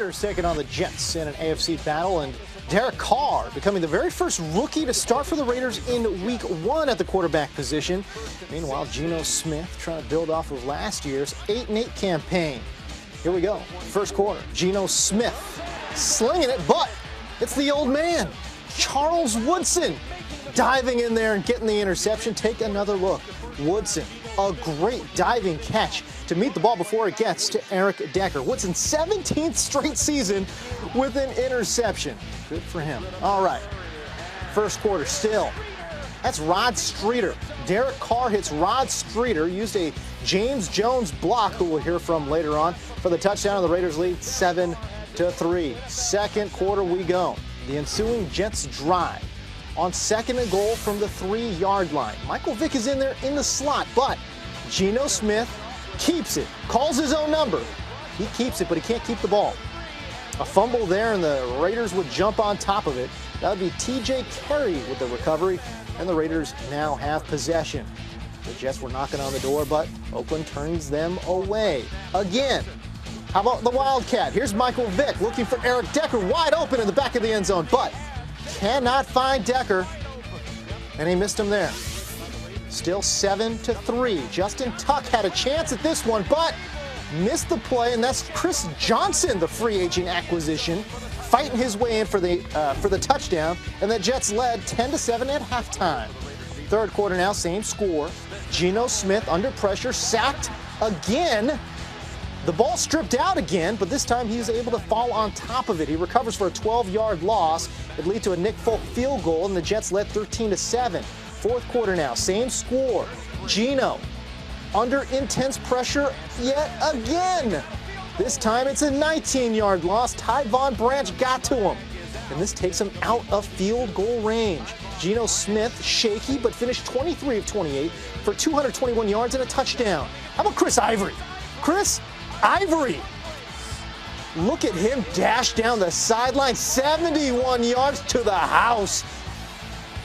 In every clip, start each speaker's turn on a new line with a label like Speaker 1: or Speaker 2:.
Speaker 1: Raiders taking on the Jets in an AFC battle, and Derek Carr becoming the very first rookie to start for the Raiders in Week 1 at the quarterback position. Meanwhile, Geno Smith trying to build off of last year's 8-8 campaign. Here we go. First quarter. Geno Smith slinging it, but it's the old man, Charles Woodson, diving in there and getting the interception. Take another look. Woodson, a great diving catch to meet the ball before it gets to Eric Decker. Woodson's 17th straight season with an interception. Good for him. All right. First quarter still. That's Rod Streeter. Derek Carr hits Rod Streeter, used a James Jones block, who we'll hear from later on, for the touchdown, and the Raiders lead 7-3. Second quarter we go. The ensuing Jets drive on second and goal from the 3-yard line. Michael Vick is in there in the slot, but Geno Smith keeps it, calls his own number. He keeps it, but he can't keep the ball. A fumble there, and the Raiders would jump on top of it. That would be TJ Carey with the recovery, and the Raiders now have possession. The Jets were knocking on the door, but Oakland turns them away again. How about the Wildcat? Here's Michael Vick looking for Eric Decker, wide open in the back of the end zone, but cannot find Decker, and he missed him there. Still 7-3. Justin Tuck had a chance at this one, but missed the play, and that's Chris Johnson, the free agent acquisition, fighting his way in for the touchdown, and the Jets led 10-7 at halftime. Third quarter now, same score. Geno Smith under pressure, sacked again. The ball stripped out again, but this time he's able to fall on top of it. He recovers for a 12-yard loss. It leads to a Nick Folk field goal, and the Jets led 13-7. Fourth quarter now, same score. Geno under intense pressure yet again. This time it's a 19-yard loss. Ty Von Branch got to him, and this takes him out of field goal range. Geno Smith, shaky, but finished 23 of 28 for 221 yards and a touchdown. How about Chris Ivory? Chris Ivory. Look at him dash down the sideline, 71 yards to the house.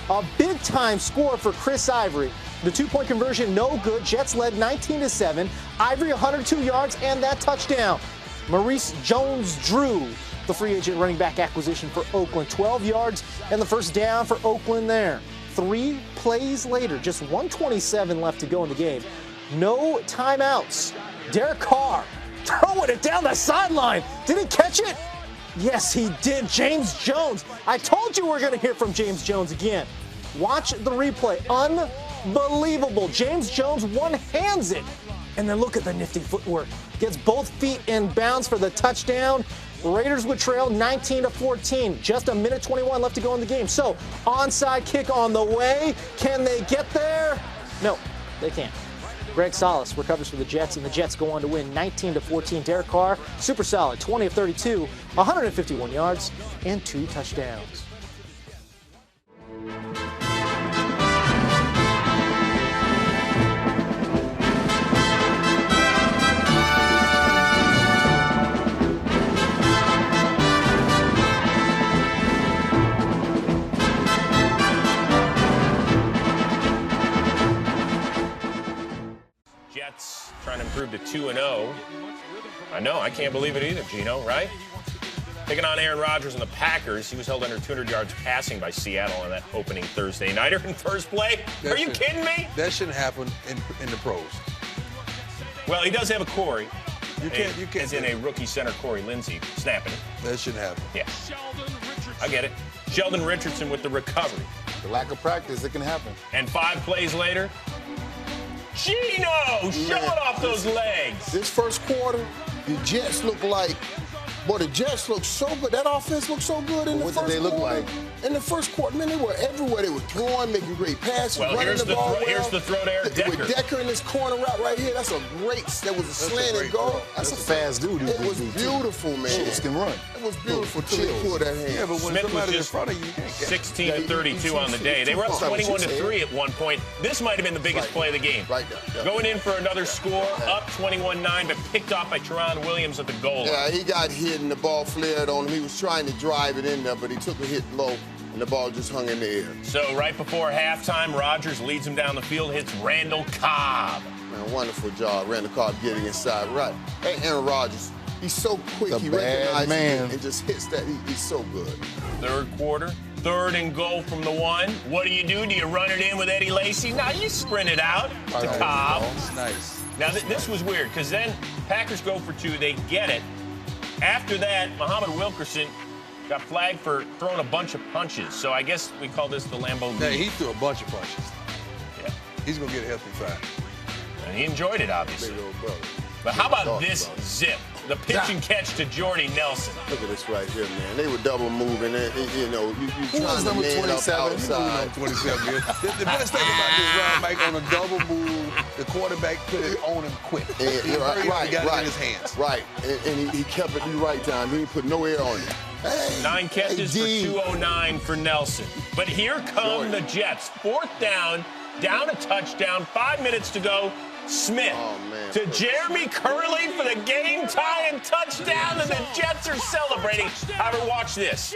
Speaker 1: A big-time score for Chris Ivory. The two-point conversion, no good. Jets led 19-7. Ivory, 102 yards and that touchdown. Maurice Jones-Drew, the free agent running back acquisition for Oakland, 12 yards and the first down for Oakland there. 3 plays later, just 1:27 left to go in the game. No timeouts. Derek Carr throwing it down the sideline. Did he catch it? Yes, he did. James Jones. I told you we're going to hear from James Jones again. Watch the replay. Unbelievable. James Jones one-hands it. And then look at the nifty footwork. Gets both feet in bounds for the touchdown. Raiders would trail 19-14. Just a minute 21 left to go in the game. So, onside kick on the way. Can they get there? No, they can't. Greg Solis recovers for the Jets, and the Jets go on to win 19-14. Derek Carr, super solid, 20 of 32, 151 yards, and 2 touchdowns.
Speaker 2: Trying to improve to 2-0. I know, I can't believe it either, Geno, right? Taking on Aaron Rodgers and the Packers. He was held under 200 yards passing by Seattle on that opening Thursday nighter in first play. Are you kidding me?
Speaker 3: That shouldn't happen in the pros.
Speaker 2: Well, he does have a Corey.
Speaker 3: You can't.
Speaker 2: As in a rookie center, Corey Lindsey, snapping it.
Speaker 3: That shouldn't happen.
Speaker 2: Yeah. I get it. Sheldon Richardson with the recovery.
Speaker 4: The lack of practice, it can happen.
Speaker 2: And 5 plays later, Geno showing off those legs.
Speaker 4: This first quarter, the Jets look like, boy, the Jets look so good. That offense looked so good in the first quarter. What did they look like? In the first quarter, man, they were everywhere. They were throwing, making great passes, running the ball well.
Speaker 2: Here's the throw to Eric Decker.
Speaker 4: With Decker in this corner route right here, that's a great, that was a slanted goal. That's a fast dude. It was beautiful, man. Chill can run. It was beautiful till he pulled that hand.
Speaker 3: Yeah, but when
Speaker 2: Smith was
Speaker 3: in front of you,
Speaker 2: 16 to 32 on the day. They were up 21-3 at one point. This might have been the biggest play of the game.
Speaker 4: Right there.
Speaker 2: Going in for another score, up 21-9, but picked off by Teron Williams at the goal line.
Speaker 4: Yeah, he got hit and the ball flared on him. He was trying to drive it in there, but he took a hit low. And the ball just hung in the air.
Speaker 2: So right before halftime, Rodgers leads him down the field, hits Randall Cobb.
Speaker 4: Man, wonderful job, Randall Cobb getting inside. Right. Hey, Aaron Rodgers, He's so quick. He recognizes it and just hits that. He's so good.
Speaker 2: Third quarter, 3rd and goal from the 1. What do? Do you run it in with Eddie Lacy? No, you sprint it out to Cobb.
Speaker 3: That's nice.
Speaker 2: Now, this was weird because then Packers go for 2. They get it. After that, Muhammad Wilkerson got flagged for throwing a bunch of punches. So I guess we call this the Lambeau Leap.
Speaker 3: Yeah, he threw a bunch of punches.
Speaker 2: Yeah.
Speaker 3: He's going to get a healthy fight.
Speaker 2: And he enjoyed it, obviously.
Speaker 4: Big old brother.
Speaker 2: But how about this zip? The pitch and catch to Jordy Nelson.
Speaker 4: Look at this right here, man. They were double moving. You know, you trying to man up outside.
Speaker 3: 27. The best thing about this round, Mike, on a double move, the quarterback put it on him quick. He got it in his hands.
Speaker 4: Right, and he kept it the right time. He didn't put no air on it. Hey,
Speaker 2: 9 catches for 209 for Nelson. But here come the Jets. 4th down a touchdown, 5 minutes to go. Smith to Jeremy Curley for the game-tying touchdown, and the Jets are celebrating. However, watch this.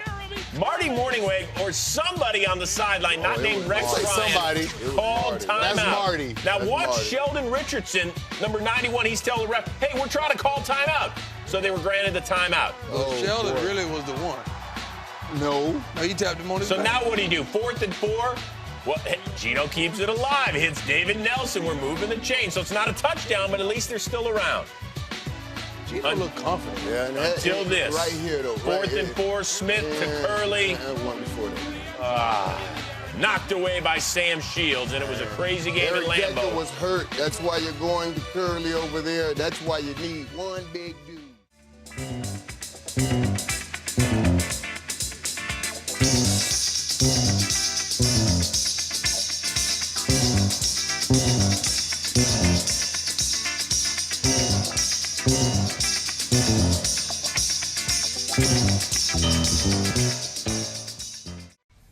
Speaker 2: Marty Morningweg or somebody on the sideline, not named Rex Ryan, called timeout.
Speaker 4: That's Marty.
Speaker 2: Now watch Sheldon Richardson, number 91. He's telling the ref, hey, we're trying to call timeout. So they were granted the timeout.
Speaker 3: Sheldon really was the one.
Speaker 4: No,
Speaker 3: he tapped him on his back.
Speaker 2: So now what do you do? 4th and 4? Well, Gino keeps it alive. Hits David Nelson. We're moving the chain. So it's not a touchdown, but at least they're still around.
Speaker 3: Gino looked confident.
Speaker 4: Yeah,
Speaker 2: until this.
Speaker 4: Right here, though.
Speaker 2: 4th and 4, Smith to Curley.
Speaker 4: One before that.
Speaker 2: Knocked away by Sam Shields, and it was a crazy game at
Speaker 4: Lambeau.
Speaker 2: Lambeau.
Speaker 4: Was hurt. That's why you're going to Curley over there. That's why you need one big dude.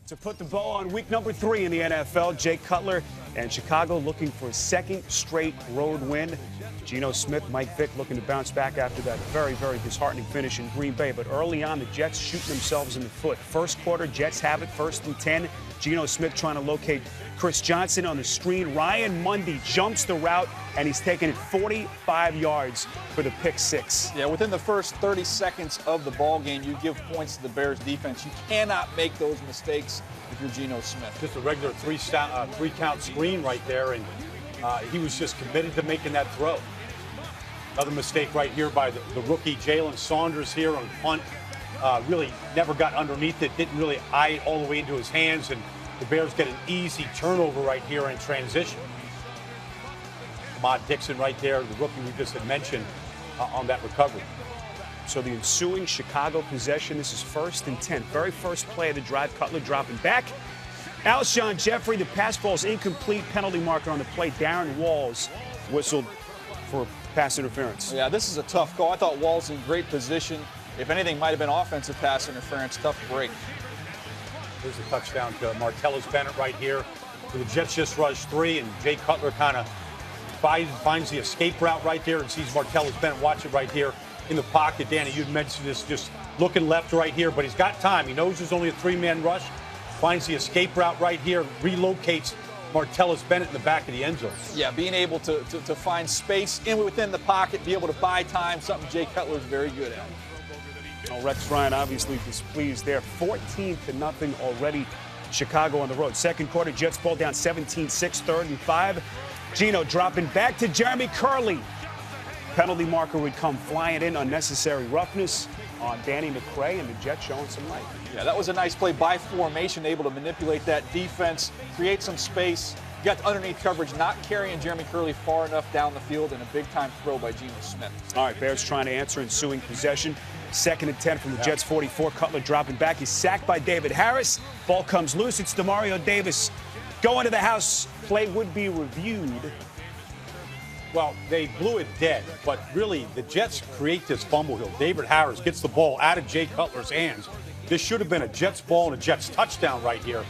Speaker 5: To put the bow on week number 3 in the NFL, Jay Cutler and Chicago looking for a 2nd straight road win. Geno Smith, Mike Vick looking to bounce back after that very, very disheartening finish in Green Bay. But early on, the Jets shooting themselves in the foot. First quarter, Jets have it, 1st and 10. Geno Smith trying to locate Chris Johnson on the screen. Ryan Mundy jumps the route, and he's taken it 45 yards for the pick 6.
Speaker 6: Yeah, within the first 30 seconds of the ball game, you give points to the Bears defense. You cannot make those mistakes if you're Geno Smith.
Speaker 7: Just a regular three-count screen right there, and he was just committed to making that throw. Another mistake right here by the rookie Jalen Saunders here on punt. Really never got underneath it, didn't really eye it all the way into his hands, and the Bears get an easy turnover right here in transition. Ahmad Dixon right there, the rookie we just had mentioned on that recovery.
Speaker 5: So the ensuing Chicago possession, this is 1st and 10. Very first play of the drive, Cutler dropping back. Alshon Jeffrey, the pass ball is incomplete. Penalty marker on the play. Darren Walls whistled for pass interference.
Speaker 6: Yeah, this is a tough call. I thought Walls in great position. If anything, might have been offensive pass interference. Tough break.
Speaker 7: There's a touchdown to Martellus Bennett right here. The Jets just rushed 3, and Jay Cutler kind of finds the escape route right there and sees Martellus Bennett. Watch it right here in the pocket. Danny, you'd mentioned this, just looking left right here, but he's got time. He knows there's only a 3-man rush. Finds the escape route right here, relocates Martellus Bennett in the back of the end zone.
Speaker 6: Yeah, being able to find space within the pocket, be able to buy time, something Jay Cutler is very good at.
Speaker 5: Well, Rex Ryan obviously displeased there. 14-0 already. Chicago on the road. Second quarter, Jets ball down 17-6, 3rd and 5. Geno dropping back to Jeremy Curley. Penalty marker would come flying in. Unnecessary roughness on Danny McCray, and the Jets showing some light.
Speaker 6: Yeah, that was a nice play by formation, able to manipulate that defense, create some space. You got underneath coverage, not carrying Jeremy Curley far enough down the field, and a big-time throw by Geno Smith.
Speaker 5: All right, Bears trying to answer ensuing possession. 2nd and 10 from the Jets' 44. Cutler dropping back. He's sacked by David Harris. Ball comes loose. It's Demario Davis going to the house. Play would be reviewed.
Speaker 7: Well, they blew it dead, but really the Jets create this fumble here. David Harris gets the ball out of Jay Cutler's hands. This should have been a Jets ball and a Jets touchdown right here.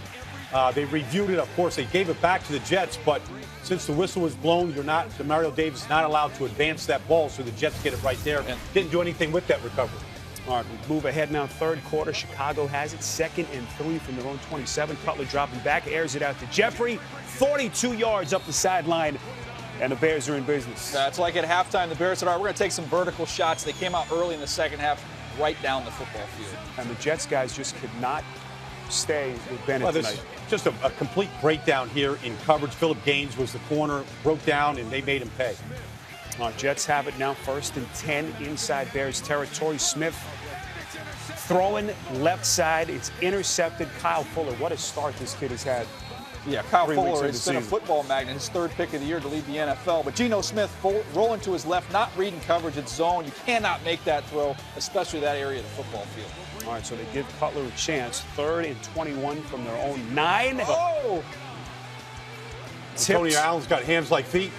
Speaker 7: They reviewed it. Of course, they gave it back to the Jets, but since the whistle was blown, Demario Davis is not allowed to advance that ball, so the Jets get it right there. Didn't do anything with that recovery.
Speaker 5: All right, we move ahead now. 3rd quarter, Chicago has it. 2nd and 3 from their own 27. Cutler dropping back, airs it out to Jeffrey. 42 yards up the sideline. And the Bears are in business.
Speaker 6: It's like at halftime, the Bears said, all right, we're going to take some vertical shots. They came out early in the second half, right down the football field.
Speaker 5: And the Jets guys just could not stay with Bennett tonight.
Speaker 7: Just a complete breakdown here in coverage. Phillip Gaines was the corner, broke down, and they made him pay.
Speaker 5: Jets have it now, 1st and 10 inside Bears territory. Smith throwing left side. It's intercepted. Kyle Fuller, what a start this kid has had.
Speaker 6: Yeah, Kyle Fuller has been a football magnet, his 3rd pick of the year to lead the NFL. But Geno Smith rolling to his left, not reading coverage, it's zone. You cannot make that throw, especially that area of the football field.
Speaker 5: All right, so they give Cutler a chance. 3rd and 21 from their own 9.
Speaker 6: Oh!
Speaker 7: Tony Allen's got hands like feet.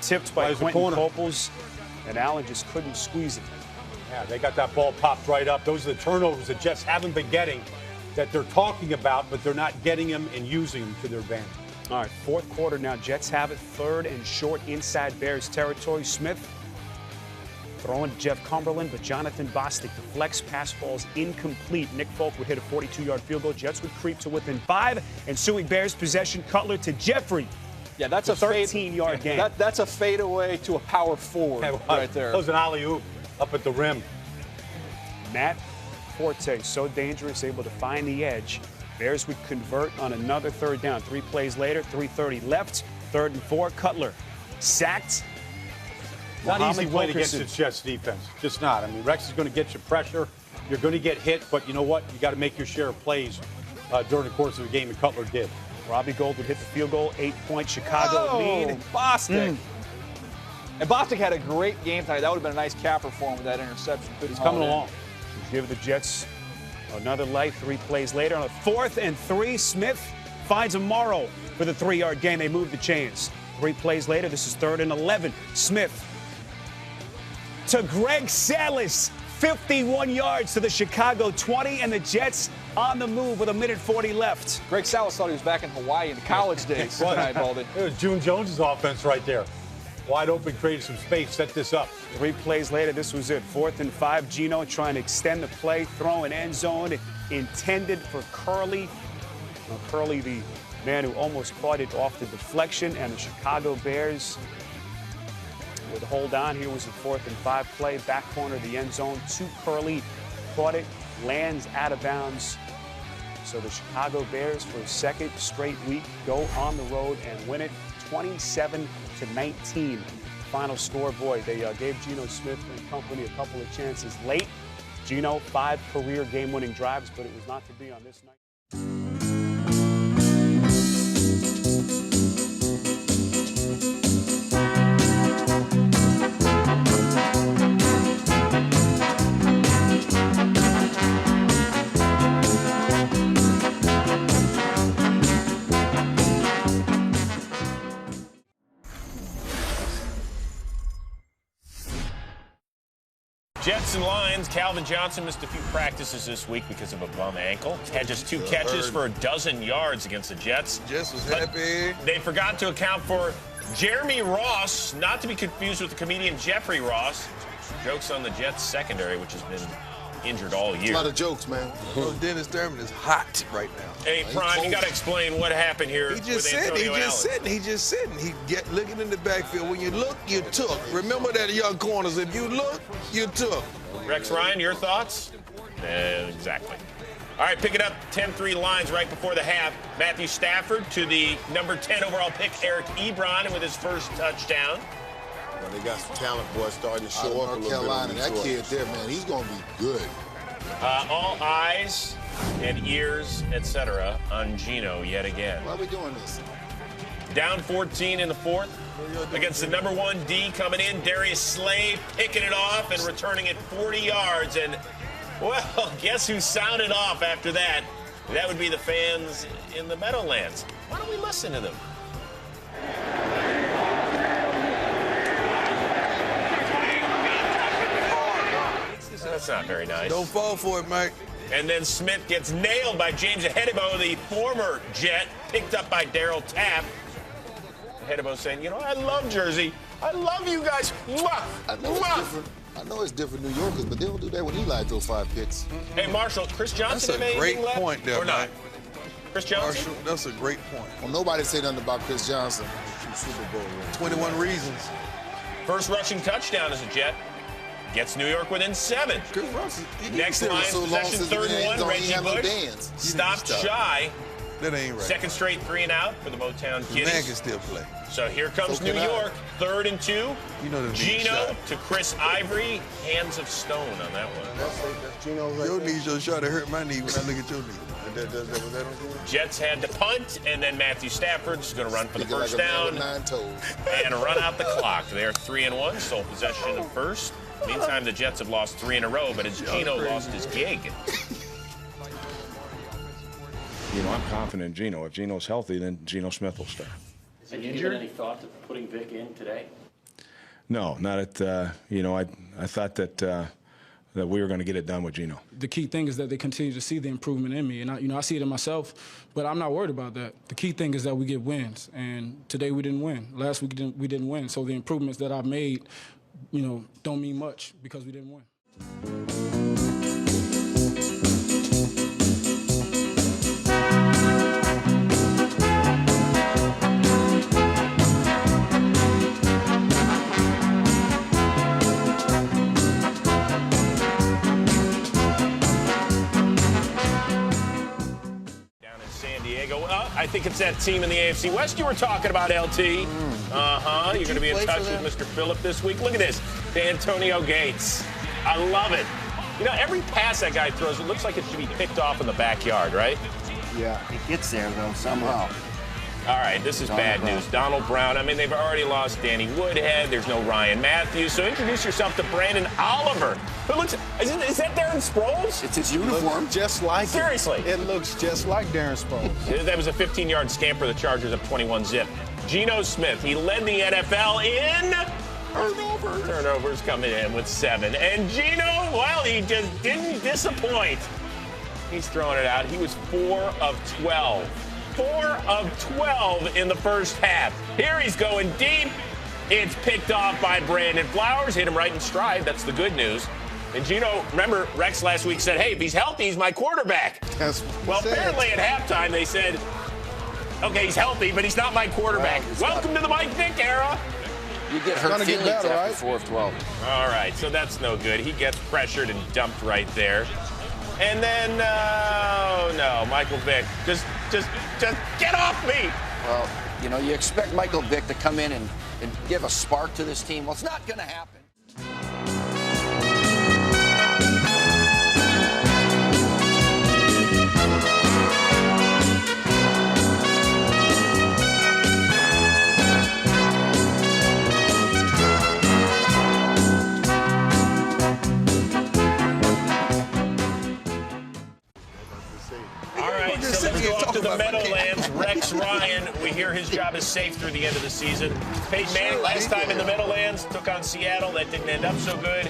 Speaker 5: Tipped by Quentin Coples, and Allen just couldn't squeeze it.
Speaker 7: Yeah, they got that ball popped right up. Those are the turnovers the Jets haven't been getting, that they're talking about, but they're not getting them and using them to their advantage.
Speaker 5: All right, 4th quarter now. Jets have it, 3rd and short inside Bears territory. Smith throwing to Jeff Cumberland, but Jonathan Bostic deflects, pass falls incomplete. Nick Folk would hit a 42-yard field goal. Jets would creep to within 5. Ensuing Bears possession, Cutler to Jeffrey.
Speaker 6: Yeah, that's a
Speaker 5: 13-yard gain.
Speaker 6: That's a fadeaway to a power forward right there.
Speaker 7: That was an alley-oop up at the rim.
Speaker 5: Matt Forte, so dangerous, able to find the edge. Bears would convert on another 3rd down. 3 plays later, 3:30 left, 3rd and 4. Cutler sacked.
Speaker 7: Not easy playing against the Jets defense. Just not. I mean, Rex is going to get you pressure. You're going to get hit, but you know what? You got to make your share of plays during the course of the game, and Cutler did.
Speaker 5: Robbie Gould would hit the field goal, 8-point Chicago lead.
Speaker 6: Bostic. And Bostic had a great game tonight. That would have been a nice capper for him with that interception.
Speaker 7: He's coming along.
Speaker 5: Give the Jets another life. 3 plays later. On a 4th and 3, Smith finds a Morrow for the 3-yard gain. They move the chains. 3 plays later, this is 3rd and 11. Smith to Greg Salas. 51 yards to the Chicago 20, and the Jets on the move with 1:40 left.
Speaker 6: Greg Salas thought he was back in Hawaii in the college days tonight, Baldy.
Speaker 7: It was June Jones' offense right there. Wide open, created some space, set this up.
Speaker 5: 3 plays later, this was it. 4th and 5, Geno trying to extend the play, throw an end zone intended for Curley. Curley, the man who almost caught it off the deflection, and the Chicago Bears would hold on. Here was the 4th and 5 play, back corner of the end zone to Curley, caught it, lands out of bounds. So the Chicago Bears, for a 2nd straight week, go on the road and win it 27-19. Final score, boy, they gave Geno Smith and company a couple of chances late. Geno, 5 career game-winning drives, but it was not to be on this night.
Speaker 2: Jets and Lions. Calvin Johnson missed a few practices this week because of a bum ankle. Had just 2 catches for 12 yards against the Jets.
Speaker 3: Jets was happy.
Speaker 2: They forgot to account for Jeremy Ross, not to be confused with the comedian Jeffrey Ross. Jokes on the Jets secondary, which has been injured all year.
Speaker 4: A lot of jokes, man.
Speaker 3: Dennis Thurman is hot right now.
Speaker 2: Hey, Prime, you got to explain what happened here.
Speaker 3: He just sitting. He just sitting. He get looking in the backfield. When you look, you took. Remember that, young corners. If you look, you took.
Speaker 2: Rex Ryan, your thoughts? Exactly. All right, pick it up. 10-3 Lions right before the half. Matthew Stafford to the number 10 overall pick, Eric Ebron, with his first touchdown.
Speaker 4: Well, they got some talent, boys, starting to show up a little Carolina, bit. That kid there, man, he's going to be good.
Speaker 2: All eyes and ears, etc., on Geno yet again.
Speaker 4: Why are we doing this?
Speaker 2: Down 14 in the 4th against the number 1 D coming in. Darius Slay picking it off and returning it 40 yards. And, well, guess who sounded off after that? That would be the fans in the Meadowlands. Why don't we listen to them? That's not very nice.
Speaker 3: Don't fall for it, Mike.
Speaker 2: And then Smith gets nailed by James Ahedibo, the former Jet, picked up by Darryl Tapp. Ahedibo saying, you know, I love Jersey. I love you guys. Mwah! Mwah!
Speaker 4: I know it's different New Yorkers, but they don't do that when Eli throws 5 picks.
Speaker 2: Hey, Marshall, Chris Johnson
Speaker 3: That's a great point there,
Speaker 2: or not?
Speaker 3: Mike.
Speaker 2: Chris Johnson?
Speaker 3: Marshall, that's a great point.
Speaker 4: Well, nobody say nothing about Chris Johnson.
Speaker 3: Super Bowl ring. 21 reasons.
Speaker 2: First rushing touchdown as a Jet. Gets New York within 7. Next Lions possession, 3rd and 1. Reggie Bush stopped shy.
Speaker 3: That ain't right.
Speaker 2: Second straight 3 and out for the Motown Kiddies.
Speaker 3: Man can still play.
Speaker 2: So here comes New York, 3rd and 2.
Speaker 3: You know the
Speaker 2: Geno to Chris Ivory. Hands of stone on that one.
Speaker 4: That's Gino's right
Speaker 3: Your
Speaker 4: there.
Speaker 3: knee's just trying to hurt my knee when I look at your knee. Was that on Gino?
Speaker 2: Jets had to punt, and then Matthew Stafford's going to run for the first down and run out the clock. They're 3 and 1, sole possession of first. Meantime, the Jets have lost 3 in a row, but as Geno lost his gig.
Speaker 8: You know, I'm confident in Geno. If Geno's healthy, then Geno Smith will start.
Speaker 9: Have you given any thought to putting Vic in today?
Speaker 8: No, not at, you know, I thought that that we were going to get it done with Geno.
Speaker 10: The key thing is that they continue to see the improvement in me, and I see it in myself, but I'm not worried about that. The key thing is that we get wins, and today we didn't win. Last week we didn't win, so the improvements that I've made, you know, don't mean much because we didn't win.
Speaker 2: I think it's that team in the AFC West you were talking about, LT. You're going to be in touch with Mr. Phillip this week. Look at this. To Antonio Gates. I love it. You know, every pass that guy throws, it looks like it should be picked off in the backyard, right?
Speaker 11: Yeah, it gets there, though, somehow.
Speaker 2: All right, this is bad news. Donald Brown, I mean, they've already lost Danny Woodhead. There's no Ryan Matthews. So introduce yourself to Brandon Oliver. Who looks, is that Darren Sproles?
Speaker 11: It's his uniform.
Speaker 12: Just like
Speaker 2: Seriously.
Speaker 12: It looks just like Darren Sproles.
Speaker 2: That was a 15-yard scamper. The Chargers up 21-zip. Geno Smith, he led the NFL in turnovers coming in with 7. And Geno, well, he just didn't disappoint. He's throwing it out. He was 4 of 12. 4 of 12 in the first half. Here he's going deep. It's picked off by Brandon Flowers. Hit him right in stride. That's the good news. And Geno, remember, Rex last week said, hey, if he's healthy, he's my quarterback. Well, apparently at halftime they said, okay, he's healthy, but he's not my quarterback. Welcome to the Mike Vick era.
Speaker 11: You get hurt feelings after 4 of 12.
Speaker 2: All right, so that's no good. He gets pressured and dumped right there. And then, no, Michael Vick, just get off me.
Speaker 11: Well, you know, you expect Michael Vick to come in and give a spark to this team. Well, it's not going to happen.
Speaker 2: To the Meadowlands, Rex Ryan. We hear his job is safe through the end of the season. Peyton Manning, last time in the Meadowlands, took on Seattle. That didn't end up so good.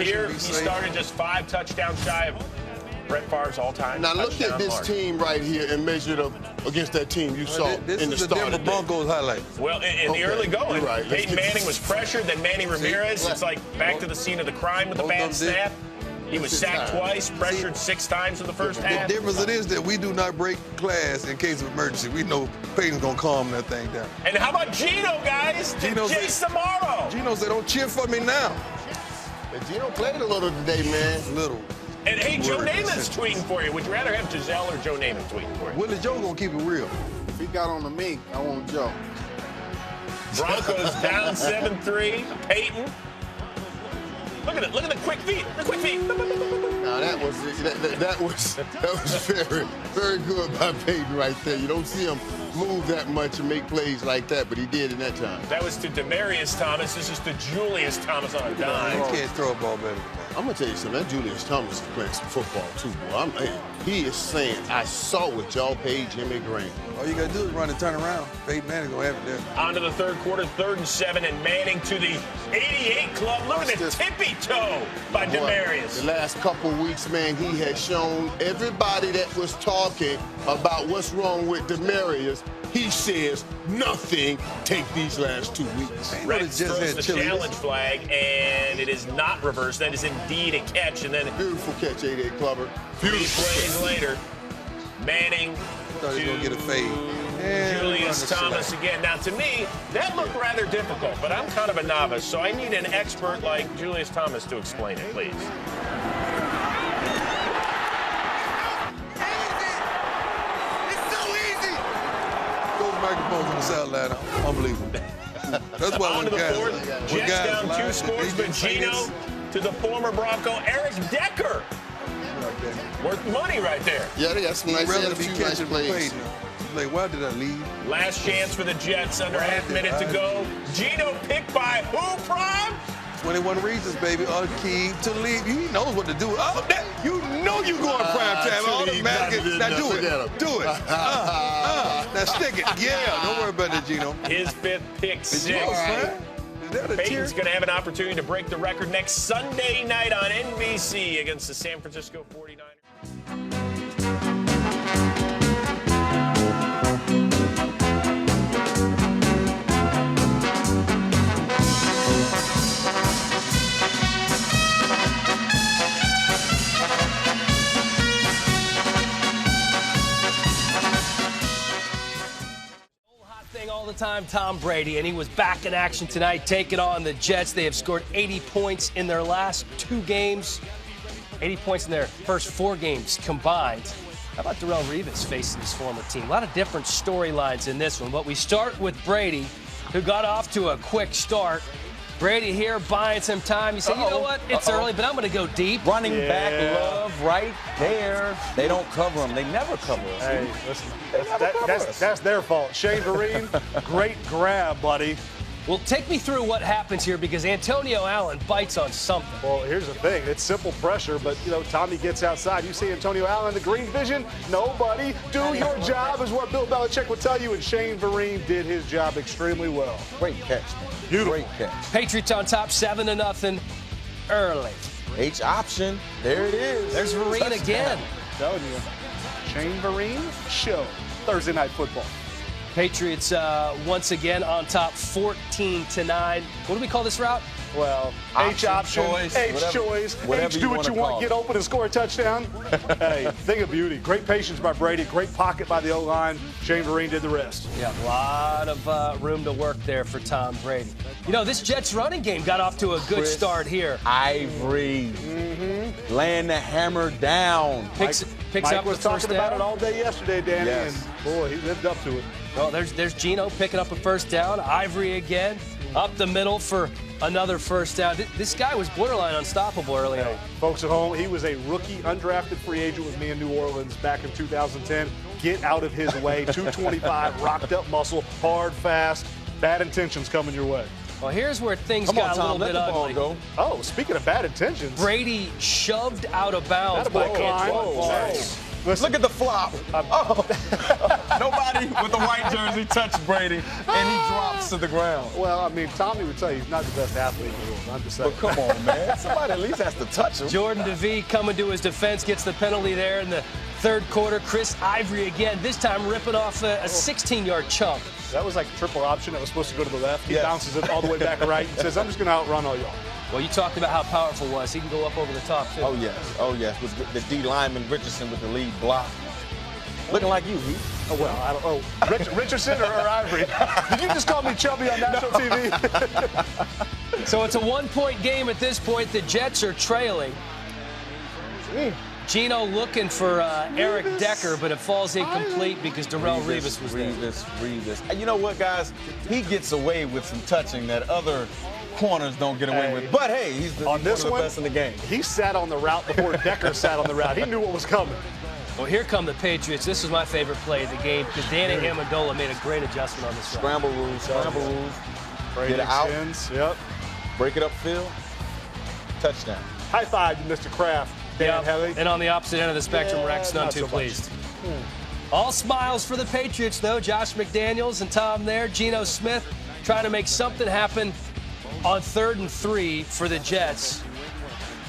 Speaker 2: Here, he started just 5 touchdowns shy of Brett Favre's all-time.
Speaker 4: Now look at this team right here and measure it up against that team you saw in the start.
Speaker 3: This is the Denver Broncos highlight.
Speaker 2: Well, in the early going,
Speaker 4: right.
Speaker 2: Peyton Manning was pressured. Then Manny Ramirez. It's like back to the scene of the crime with the bad snap. He was sacked twice, pressured 6 times in the first half.
Speaker 3: The difference it is that we do not break class in case of emergency. We know Peyton's going to calm that thing down.
Speaker 2: And how about Geno, guys?
Speaker 3: Geno
Speaker 2: Chase tomorrow.
Speaker 3: Geno said, don't cheer for me now.
Speaker 4: Geno played a little today, man.
Speaker 3: Little.
Speaker 2: And hey, Joe Namath's tweeting for you. Would you rather have Giselle or Joe Namath tweeting for you?
Speaker 3: Willie Joe going to keep it real.
Speaker 4: If he got on the mink, I want Joe.
Speaker 2: Broncos down 7-3. Peyton. Look at it. Look at the quick feet. The quick feet.
Speaker 4: Now that was very, very good by Peyton right there. You don't see him move that much and make plays like that, but he did in that time.
Speaker 2: That was to Demaryius Thomas. This is to Julius Thomas on a dime.
Speaker 3: He can't throw a ball better.
Speaker 4: I'm going to tell you something. That Julius Thomas is playing some football, too, boy. He is saying, I saw what y'all paid Jimmy Graham.
Speaker 3: All you got to do is run and turn around. Peyton Manning going to have it there.
Speaker 2: On to the third quarter, 3rd and 7, and Manning to the 88 club. Look at the tippy toe by Demaryius.
Speaker 4: The last couple of weeks, man, he has shown everybody that was talking about what's wrong with Demaryius. He says nothing. Take these last 2 weeks.
Speaker 2: Rex throws the challenge flag, and it is not reversed. That is indeed a catch. And then
Speaker 4: beautiful catch, 88 Clubber.
Speaker 2: 3 plays later, Manning
Speaker 3: thought he was going to get a fade.
Speaker 2: Julius Thomas again. Now, to me, that looked rather difficult, but I'm kind of a novice, so I need an expert like Julius Thomas to explain it, please.
Speaker 3: Microphones on the sideline, unbelievable. That's why
Speaker 2: on to the fourth. Jets down 2 scores, but Gino to the former Bronco, Eric Decker. Worth money right there.
Speaker 4: Yeah, they got some nice plays.
Speaker 3: Like, why did I leave?
Speaker 2: Last chance for the Jets, under half minute to go. Gino picked by who, Prime?
Speaker 3: 21 reasons, baby. Akeem to leave. He knows what to do. Oh, you know you going prime time. Automatically. Now do it. Do it. Now stick it. Yeah. Don't worry about that, Gino.
Speaker 2: His 5th pick six. Peyton's going to have an opportunity to break the record next Sunday night on NBC against the San Francisco 49ers.
Speaker 13: All the time, Tom Brady, and he was back in action tonight, taking on the Jets. They have scored 80 points in their last 2 games, 80 points in their first 4 games combined. How about Darrelle Revis facing his former team? A lot of different storylines in this one, but we start with Brady, who got off to a quick start. Brady here buying some time. You say, you know what? It's early, but I'm going to go deep.
Speaker 14: Running back love right there. They don't cover him. They never cover us.
Speaker 7: Hey, listen, that's their fault. Shane Vereen, great grab, buddy.
Speaker 13: Well, take me through what happens here because Antonio Allen bites on something.
Speaker 7: Well, here's the thing. It's simple pressure, but, you know, Tommy gets outside. You see Antonio Allen in the green vision? Nobody. Do your job is what Bill Belichick would tell you, and Shane Vereen did his job extremely well.
Speaker 14: Great catch.
Speaker 7: Beautiful.
Speaker 14: Great catch.
Speaker 13: Patriots on top 7-0 early.
Speaker 14: H option. There it is.
Speaker 13: There's Vereen
Speaker 14: Touchdown.
Speaker 13: again.
Speaker 7: Telling you. Shane Vereen show. Thursday Night Football.
Speaker 13: Patriots once again on top 14-9. What do we call this route?
Speaker 7: Well, H option,
Speaker 14: choice,
Speaker 7: H
Speaker 14: whatever,
Speaker 7: choice,
Speaker 14: whatever
Speaker 7: H do what you want, get open and score a touchdown. Hey, thing of beauty. Great patience by Brady, great pocket by the O-line. Shane Vereen did the rest.
Speaker 13: Yeah, a lot of room to work there for Tom Brady. You know, this Jets running game got off to a good start here.
Speaker 14: Ivory laying the hammer down.
Speaker 13: Picks
Speaker 7: Mike
Speaker 13: up
Speaker 7: was
Speaker 13: the
Speaker 7: talking
Speaker 13: first
Speaker 7: about
Speaker 13: down.
Speaker 7: it all day yesterday, Danny,
Speaker 14: Yes.
Speaker 7: and boy, he lived up to it.
Speaker 13: Well, there's Gino picking up a first down. Ivory again, up the middle for another first down. This guy was borderline unstoppable early on.
Speaker 7: Folks at home, he was a rookie, undrafted free agent with me in New Orleans back in 2010. Get out of his way. 225, rocked up muscle, hard, fast, bad intentions coming your way.
Speaker 13: Well, here's where things got a little bit ugly.
Speaker 14: Go.
Speaker 7: Oh, speaking of bad intentions.
Speaker 13: Brady shoved out of bounds by Antoine.
Speaker 7: Listen,
Speaker 14: Look at the flop. Nobody with a white jersey touched Brady, and he drops to the ground.
Speaker 7: well, I mean, Tommy would tell you he's not the best athlete in the world. I'm just saying.
Speaker 14: But come on, man. Somebody at least has to touch him.
Speaker 13: Jordan DeVee coming to his defense, gets the penalty there in the third quarter. Chris Ivory again, this time ripping off a 16-yard chunk.
Speaker 7: That was like a triple option that was supposed to go to the left. He bounces it all the way back right and says, I'm just going to outrun all y'all.
Speaker 13: Well, you talked about how powerful he was. He can go up over the top, too.
Speaker 14: Oh, yes. Oh, yes. With the D lineman Richardson with the lead block. Looking like you, Heath.
Speaker 7: Oh, well, I don't know. Richardson or Ivory? Did you just call me chubby on national TV?
Speaker 13: So it's a one-point game at this point. The Jets are trailing. Gino looking for Eric Decker, but it falls incomplete because Darrelle Revis was there.
Speaker 14: Revis. And you know what, guys? He gets away with some touching that other corners don't get away with. But, hey, he's one of the best in the game.
Speaker 7: He sat on the route before Decker sat on the route. He knew what was coming.
Speaker 13: Well, here come the Patriots. This was my favorite play of the game because Danny Amendola made a great adjustment on this route.
Speaker 14: Scramble rules. Get it out.
Speaker 7: Yep.
Speaker 14: Break it upfield. Touchdown.
Speaker 7: High five to Mr. Kraft. Dan Helly.
Speaker 13: And on the opposite end of the spectrum, Rex, none
Speaker 7: not
Speaker 13: too
Speaker 7: so
Speaker 13: pleased. All smiles for the Patriots, though. Josh McDaniels and Tom there. Geno Smith trying to make something happen on 3rd and 3 for the Jets.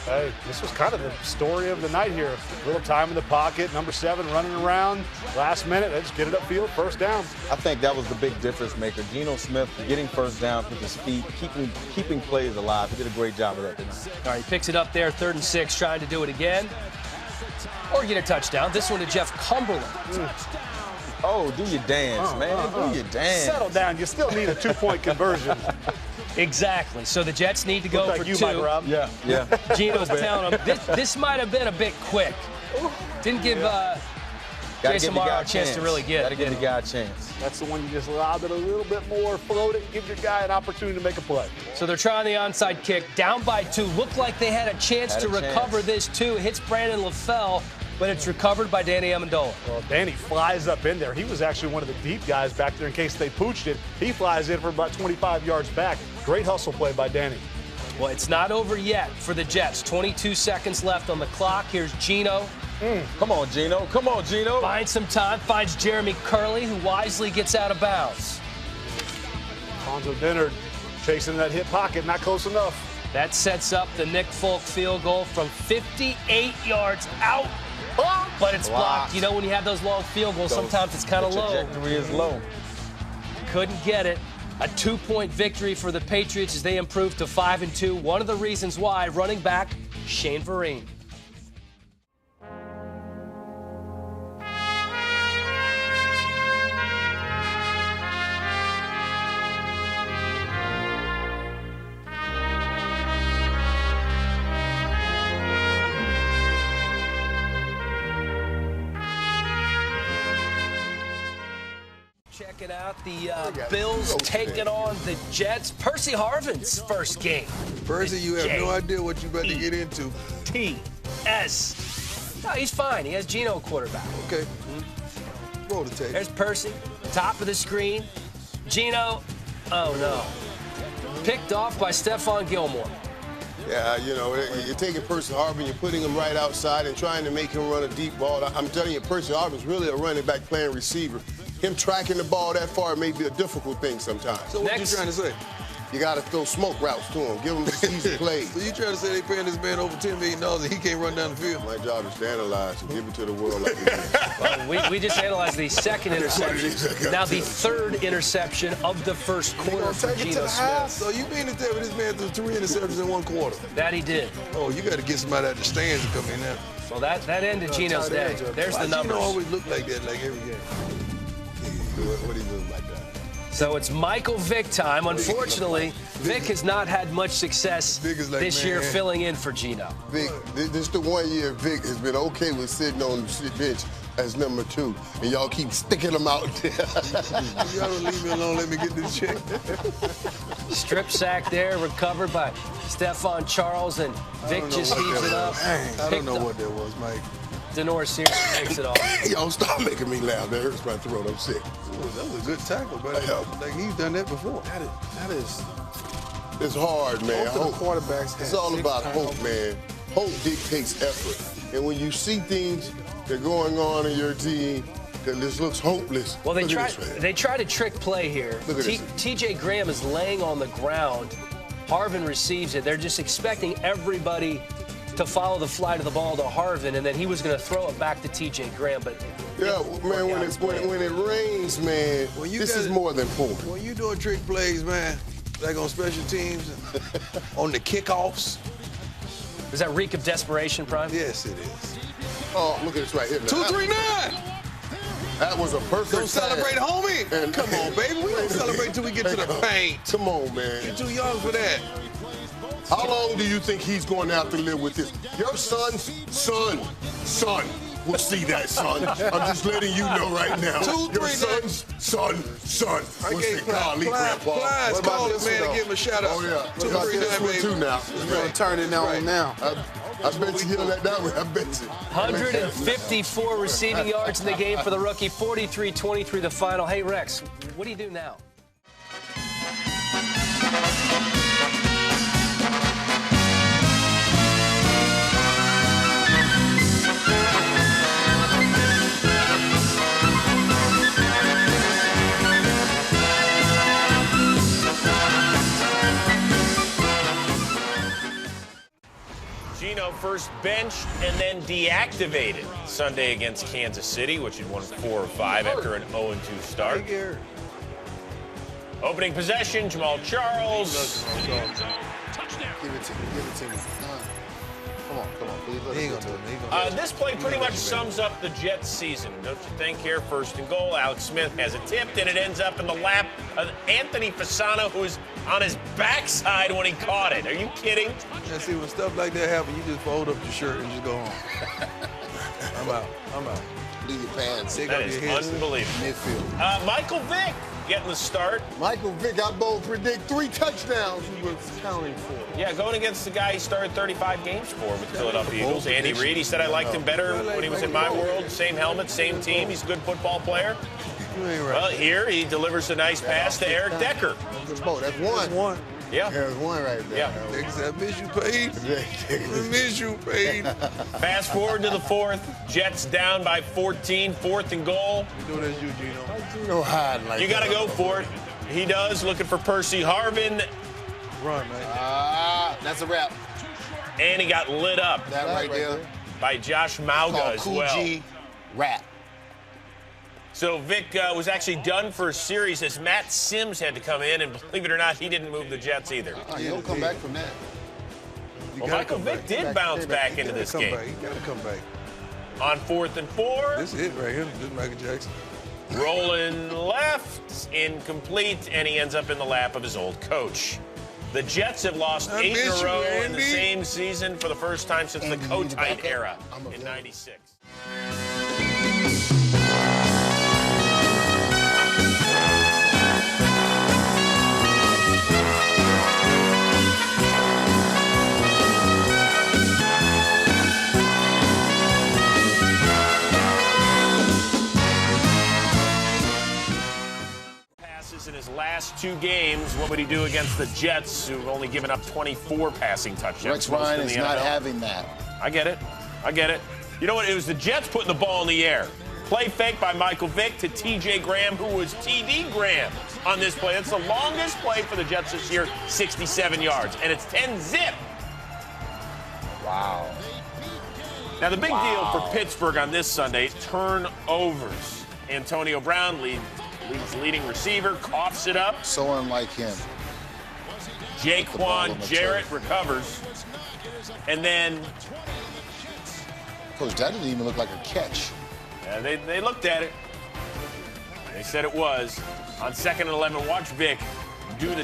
Speaker 7: Hey, this was kind of the story of the night here. A little time in the pocket, number 7 running around. Last minute, they just get it upfield, first down.
Speaker 14: I think that was the big difference maker. Geno Smith getting first down with his feet, keeping plays alive. He did a great job of that tonight.
Speaker 13: All right, he picks it up there, 3rd and 6, trying to do it again. Or get a touchdown. This one to Jeff Cumberland.
Speaker 14: Oh, do your dance, man. Do your dance.
Speaker 7: Settle down. You still need a 2-point conversion.
Speaker 13: Exactly. So the Jets need to go
Speaker 7: Look
Speaker 13: for
Speaker 7: like you,
Speaker 13: 2.
Speaker 7: Mike Rob.
Speaker 14: Yeah.
Speaker 13: Gino's telling them this might have been a bit quick. Didn't give Jason Morrow a chance to really get.
Speaker 14: Got to give the guy a chance.
Speaker 7: That's the one you just lob it a little bit more, float it, give your guy an opportunity to make a play.
Speaker 13: So they're trying the onside kick, down by 2. Looked like they had a chance to recover this too. Hits Brandon LaFell, but it's recovered by Danny Amendola.
Speaker 7: Well, Danny flies up in there. He was actually one of the deep guys back there in case they pooched it. He flies in for about 25 yards back. Great hustle play by Danny.
Speaker 13: Well, it's not over yet for the Jets. 22 seconds left on the clock. Here's Gino.
Speaker 14: Come on, Gino. Come on, Gino.
Speaker 13: Finds some time, finds Jeremy Curley, who wisely gets out of bounds.
Speaker 7: Fonzo Dennard chasing that hip pocket, not close enough.
Speaker 13: That sets up the Nick Folk field goal from 58 yards out. But it's blocked. You know, when you have those long field goals, sometimes it's kind of low.
Speaker 14: The trajectory is low.
Speaker 13: Couldn't get it. A 2-point victory for the Patriots as they improve to 5-2. One of the reasons why, running back Shane Vereen. Checking out the Bills taking on the Jets. Percy Harvin's first game.
Speaker 3: Percy, you have no idea what you're about to get into.
Speaker 13: T.S. No, he's fine. He has Gino quarterback.
Speaker 3: Okay. Roll the tape.
Speaker 13: There's Percy, top of the screen. Gino, oh no. Picked off by Stephon Gilmore.
Speaker 4: Yeah, you know, you're taking Percy Harvin, you're putting him right outside and trying to make him run a deep ball. I'm telling you, Percy Harvin's really a running back playing receiver. Him tracking the ball that far may be a difficult thing sometimes.
Speaker 3: So what you trying to say?
Speaker 4: You got to throw smoke routes to him. Give him easy plays.
Speaker 3: So you trying to say they paying this man over $10 million and he can't run down the field?
Speaker 4: My job is to analyze and give it to the world like it is.
Speaker 13: Well, we just analyzed the second interception. Now the third interception of the first quarter for Geno Smith.
Speaker 3: So you mean to tell me this man threw 3 interceptions in 1 quarter?
Speaker 13: That he did.
Speaker 3: Oh, you got to get somebody out the stands to come in there.
Speaker 13: Well, that ended Geno's day. There's the numbers.
Speaker 3: Geno always look like that, like every game.
Speaker 4: What are you doing like that?
Speaker 13: So it's Michael Vick time. Unfortunately, Vick has not had much success this year filling in for Geno.
Speaker 4: Vick, this is the 1 year Vick has been okay with sitting on the bench as number 2, and y'all keep sticking him out there.
Speaker 3: Y'all don't leave me alone. Let me get this check.
Speaker 13: Strip sack there, recovered by Stephon Charles, and Vick just heaves it up.
Speaker 3: I don't know what that was, Mike.
Speaker 13: Denor seriously makes it off.
Speaker 4: Y'all stop making me laugh. That hurts my throat. I'm sick.
Speaker 3: That was a good tackle, but like he's done that before.
Speaker 4: That is it's hard, man.
Speaker 3: Both the quarterbacks.
Speaker 4: It's all about hope, man. Hope dictates effort. And when you see things that are going on in your team that this looks hopeless.
Speaker 13: Well, they try to trick play here. TJ Graham is laying on the ground. Harvin receives it. They're just expecting everybody to follow the flight of the ball to Harvin, and then he was going to throw it back to T.J. Graham. But
Speaker 4: yeah, man, when it rains, man, this is more than pouring.
Speaker 3: When you doing trick plays, man, like on special teams, on the kickoffs.
Speaker 13: Does that reek of desperation, Prime?
Speaker 3: Yes, it is.
Speaker 4: Oh, look at this right here.
Speaker 3: 2-3-9.
Speaker 4: That was a perfect.
Speaker 3: Don't celebrate, homie. And come on, baby. We don't celebrate till we get to the paint.
Speaker 4: Come on, man.
Speaker 3: You're too young for that.
Speaker 4: How long do you think he's going to have to live with this? Your son's son will see that, son. I'm just letting you know right now. Your son's son will see. Golly, Grandpa.
Speaker 3: Plies, call this man and give him a shout out.
Speaker 4: Oh, yeah.
Speaker 3: 2-3-9, baby.
Speaker 4: Too now.
Speaker 12: We're going to turn it on now.
Speaker 4: I bet you he'll let that one. I bet you.
Speaker 13: 154 receiving yards in the game for the rookie. 43-23 the final. Hey, Rex, what do you do now?
Speaker 2: Geno first benched and then deactivated Sunday against Kansas City, which had won 4 of 5 after an 0-2 start. Opening possession, Jamal Charles.
Speaker 12: Give it to me. Come on. Please let
Speaker 3: He ain't
Speaker 12: us
Speaker 3: gonna do it.
Speaker 2: This play pretty much sums up the Jets' season. Don't you think here? First and goal. Alex Smith has a tip, and it ends up in the lap of Anthony Fasano, who's on his backside when he caught it. Are you kidding?
Speaker 3: Yeah, see, when stuff like that happens, you just fold up your shirt and just go home. I'm out.
Speaker 4: Leave your pants.
Speaker 2: That is unbelievable.
Speaker 4: Midfield.
Speaker 2: Michael Vick getting the start.
Speaker 4: Michael Vick, I bold predict 3 touchdowns he was counting for.
Speaker 2: Yeah, going against the guy he started 35 games for with the Philadelphia Eagles, Andy Reid. He said I liked him better when he was in my world. Same helmet, same team. He's a good football player. Well, here he delivers a nice pass to Eric Decker.
Speaker 4: That's one.
Speaker 2: Yeah.
Speaker 4: There's one right there.
Speaker 3: Yeah. I miss you, Payne. I miss you, Payne.
Speaker 2: Fast forward to the 4th. Jets down by 14, 4th and goal.
Speaker 3: You know that's you, Gino.
Speaker 2: You got to go for it. He does, looking for Percy Harvin.
Speaker 3: Run, man.
Speaker 4: That's a wrap.
Speaker 2: And he got lit up.
Speaker 4: That right there.
Speaker 2: By Josh Mauga as well.
Speaker 4: Cool G wrap.
Speaker 2: So Vic was actually done for a series as Matt Sims had to come in, and believe it or not, he didn't move the Jets either.
Speaker 4: He'll come back from that.
Speaker 2: Well, Michael Vick did bounce back into this game.
Speaker 3: He got to come back.
Speaker 2: On 4th and 4.
Speaker 3: This is it right here. This is Michael Jackson.
Speaker 2: Rolling left, incomplete, and he ends up in the lap of his old coach. The Jets have lost 8 in a row in the same season for the first time since the Kotite era in '96. In his last 2 games, what would he do against the Jets, who've only given up 24 passing touchdowns?
Speaker 12: Rex Ryan is not having that.
Speaker 2: I get it. You know what? It was the Jets putting the ball in the air. Play fake by Michael Vick to T.J. Graham, who was T.D. Graham on this play. That's the longest play for the Jets this year, 67 yards, and it's 10-zip.
Speaker 12: Wow.
Speaker 2: Now, the big deal for Pittsburgh on this Sunday, turnovers. Antonio Brown leads leading receiver, coughs it up.
Speaker 12: So unlike him.
Speaker 2: Jaquan Jarrett recovers. And then...
Speaker 12: Coach, that didn't even look like a catch.
Speaker 2: Yeah, they looked at it. They said it was. On 2nd and 11, watch Vick do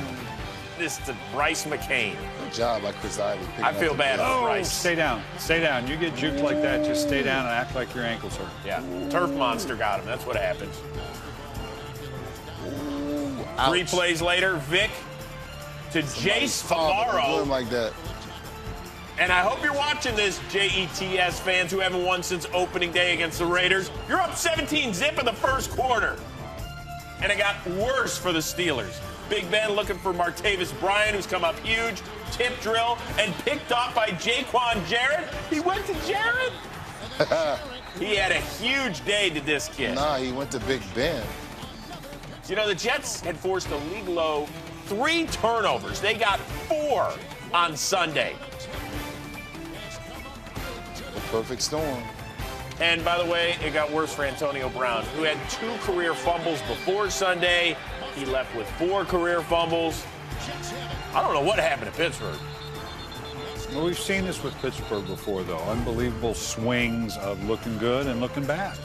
Speaker 2: this to Bryce McCain.
Speaker 12: Good job by Chris Ivey.
Speaker 2: I feel bad on Bryce.
Speaker 7: Stay down. You get juked like that, just stay down and act like your ankles hurt.
Speaker 2: Yeah, turf monster got him. That's what happens.
Speaker 12: Ouch.
Speaker 2: 3 plays later, Vick to Jace Favaro.
Speaker 12: Like that.
Speaker 2: And I hope you're watching this, Jets fans who haven't won since opening day against the Raiders. You're up 17-zip in the first quarter. And it got worse for the Steelers. Big Ben looking for Martavis Bryant, who's come up huge. Tip drill and picked off by Jaquan Jarrett. He went to Jarrett. He had a huge day to this kid.
Speaker 12: Nah, he went to Big Ben.
Speaker 2: You know, the Jets had forced a league low 3 turnovers. They got 4 on Sunday.
Speaker 12: The perfect storm.
Speaker 2: And by the way, it got worse for Antonio Brown, who had 2 career fumbles before Sunday. He left with 4 career fumbles. I don't know what happened to Pittsburgh.
Speaker 7: Well, we've seen this with Pittsburgh before, though. Unbelievable swings of looking good and looking bad.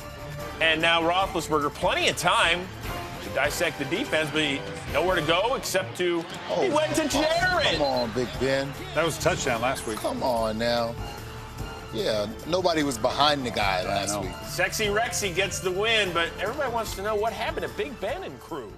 Speaker 2: And now Roethlisberger, plenty of time to dissect the defense, but he nowhere to go except to he went to Jarrett.
Speaker 12: Come on, Big Ben.
Speaker 7: That was a touchdown last week.
Speaker 12: Come on now. Yeah, nobody was behind the guy last week.
Speaker 2: Sexy Rexy gets the win, but everybody wants to know what happened to Big Ben and crew.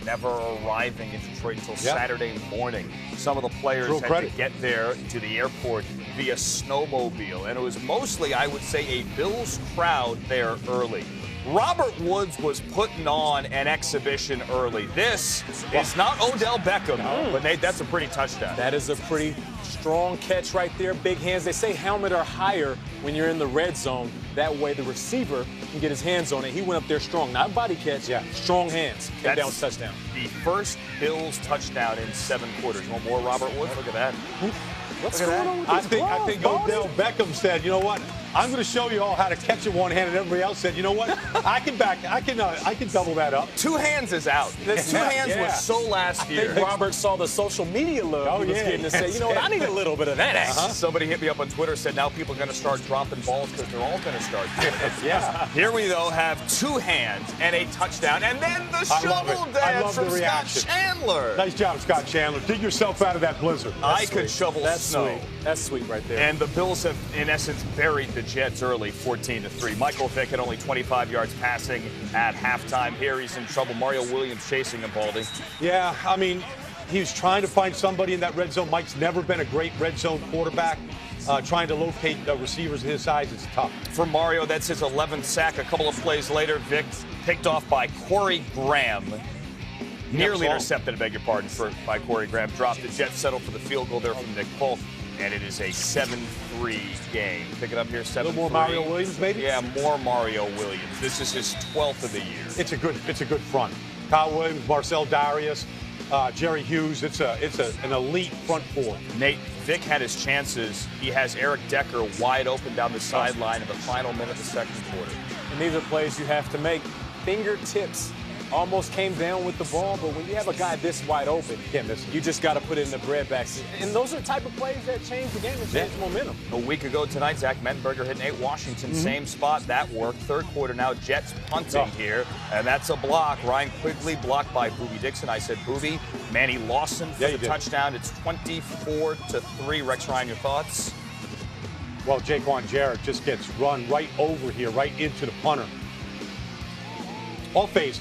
Speaker 6: Never arriving in Detroit until Saturday morning. Some of the players had to get there to the airport via snowmobile, and it was mostly, I would say, a Bills crowd there early. Robert Woods was putting on an exhibition early. This is not Odell Beckham, but Nate, that's a pretty touchdown.
Speaker 15: That is a pretty strong catch right there. Big hands. They say helmet or higher when you're in the red zone. That way the receiver can get his hands on it. He went up there strong. Not body catch, strong hands. Came down touchdown.
Speaker 6: The first Bills touchdown in 7 quarters. Want more Robert Woods? Look at that.
Speaker 15: What's going on with
Speaker 7: I
Speaker 15: these
Speaker 7: think
Speaker 15: gloves,
Speaker 7: Odell Beckham said, you know what? I'm going to show you all how to catch it one hand, and everybody else said, you know what? I can double that up.
Speaker 6: 2 hands is out. The 2 hands was so last year.
Speaker 15: I think Robert saw the social media love he was getting to say, you know what? I need a little bit of that action.
Speaker 6: Somebody hit me up on Twitter, said now people are going to start dropping balls because they're all going to start. Here we, though, have 2 hands and a touchdown, and then the shovel dance from Scott Chandler.
Speaker 7: Nice job, Scott Chandler. Dig yourself out of that blizzard.
Speaker 6: I could shovel snow.
Speaker 15: Sweet. That's sweet right there.
Speaker 6: And the Bills have, in essence, buried the Jets early, 14-3. Michael Vick had only 25 yards passing at halftime. Here he's in trouble. Mario Williams chasing him, Baldy.
Speaker 7: Yeah, I mean, he was trying to find somebody in that red zone. Mike's never been a great red zone quarterback. Trying to locate receivers his size is tough.
Speaker 6: For Mario, that's his 11th sack. A couple of plays later, Vick picked off by Corey Graham. Nearly intercepted, I beg your pardon, by Corey Graham. Dropped the Jets, settled for the field goal there from Nick Polk. And it is a 7-3 game. Pick it up here, 7-3.
Speaker 7: A little more Mario Williams, maybe?
Speaker 6: Yeah, more Mario Williams. This is his 12th of the year.
Speaker 7: It's a good front. Kyle Williams, Marcel Darius, Jerry Hughes. It's an elite front four.
Speaker 6: Nate, Vick had his chances. He has Eric Decker wide open down the sideline in the final minute of the second quarter.
Speaker 15: And these are plays you have to make. Fingertips almost came down with the ball, but when you have a guy this wide open, you just got to put it in the breadbacks. And those are the type of plays that change the game and change momentum.
Speaker 6: A week ago tonight, Zach Mettenberger hit Nate Washington, same spot. That worked. Third quarter now, Jets punting here, and that's a block. Ryan Quigley blocked by Boobie Dixon. I said Boobie. Manny Lawson for the touchdown. It's 24-3. Rex Ryan, your thoughts?
Speaker 7: Well, Jaquan Jarrett just gets run right over here, right into the punter. All phases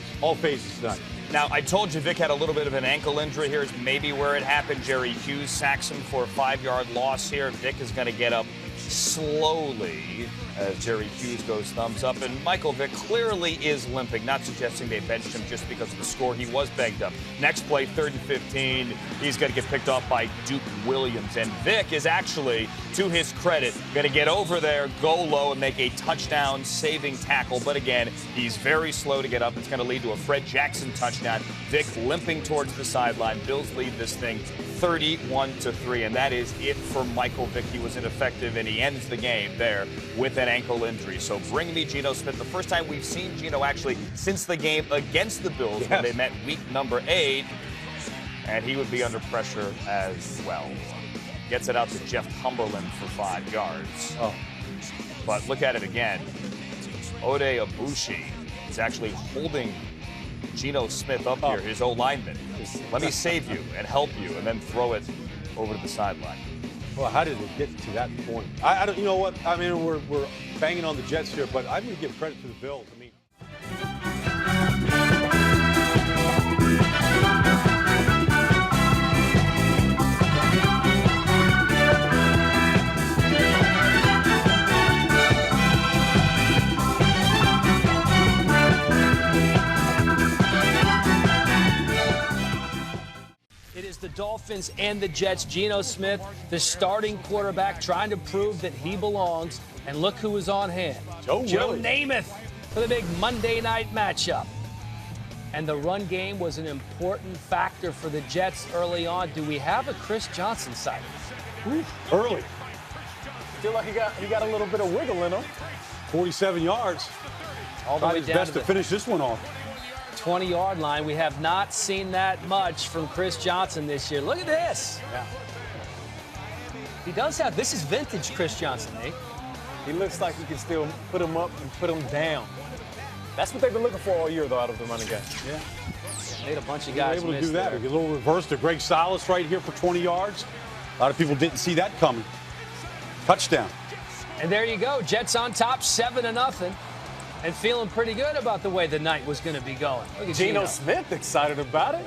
Speaker 7: tonight.
Speaker 6: Now, I told you Vick had a little bit of an ankle injury. Here's maybe where it happened. Jerry Hughes sacks him for a 5-yard loss here. Vick is going to get up slowly as Jerry Hughes goes thumbs up. And Michael Vick clearly is limping, not suggesting they benched him just because of the score. He was banged up. Next play, 3rd and 15. He's going to get picked off by Duke Williams. And Vick is actually, to his credit, going to get over there, go low, and make a touchdown-saving tackle. But again, he's very slow to get up. It's going to lead to a Fred Jackson touchdown. Vick limping towards the sideline. Bills lead this thing 31-3, and that is it for Michael Vick. He was ineffective, and he ends the game there with an ankle injury. So bring me Geno Smith. The first time we've seen Geno actually since the game against the Bills when they met week number 8, and he would be under pressure as well. Gets it out to Jeff Cumberland for 5 yards. But look at it again. Ode Abushi is actually holding Geno Smith up here, his O-lineman. Let me save you and help you, and then throw it over to the sideline.
Speaker 7: Well, how did it get to that point? I don't. You know what? I mean, we're banging on the Jets here, but I'm going to give credit to the Bills. I mean.
Speaker 13: The Dolphins and the Jets. Geno Smith, the starting quarterback, trying to prove that he belongs. And look who was on hand. Joe Namath for the big Monday night matchup. And the run game was an important factor for the Jets early on. Do we have a Chris Johnson sighting?
Speaker 7: Early.
Speaker 15: Feel like he got a little bit of wiggle in him.
Speaker 7: 47 yards.
Speaker 13: All the way
Speaker 7: his best to finish this one off.
Speaker 13: 20-yard line. We have not seen that much from Chris Johnson this year. Look at this.
Speaker 15: Yeah.
Speaker 13: He does have, this is vintage Chris Johnson, Nate.
Speaker 15: He looks like he can still put him up and put him down. That's what they've been looking for all year, though, out of the running game.
Speaker 7: Yeah.
Speaker 13: Made a bunch of guys
Speaker 7: able to
Speaker 13: miss
Speaker 7: do that.
Speaker 13: there.
Speaker 7: A little reverse to Greg Salas right here for 20 yards. A lot of people didn't see that coming. Touchdown.
Speaker 13: And there you go. Jets on top, 7-0. And feeling pretty good about the way the night was going to be going. Look at
Speaker 15: Geno Smith excited about it.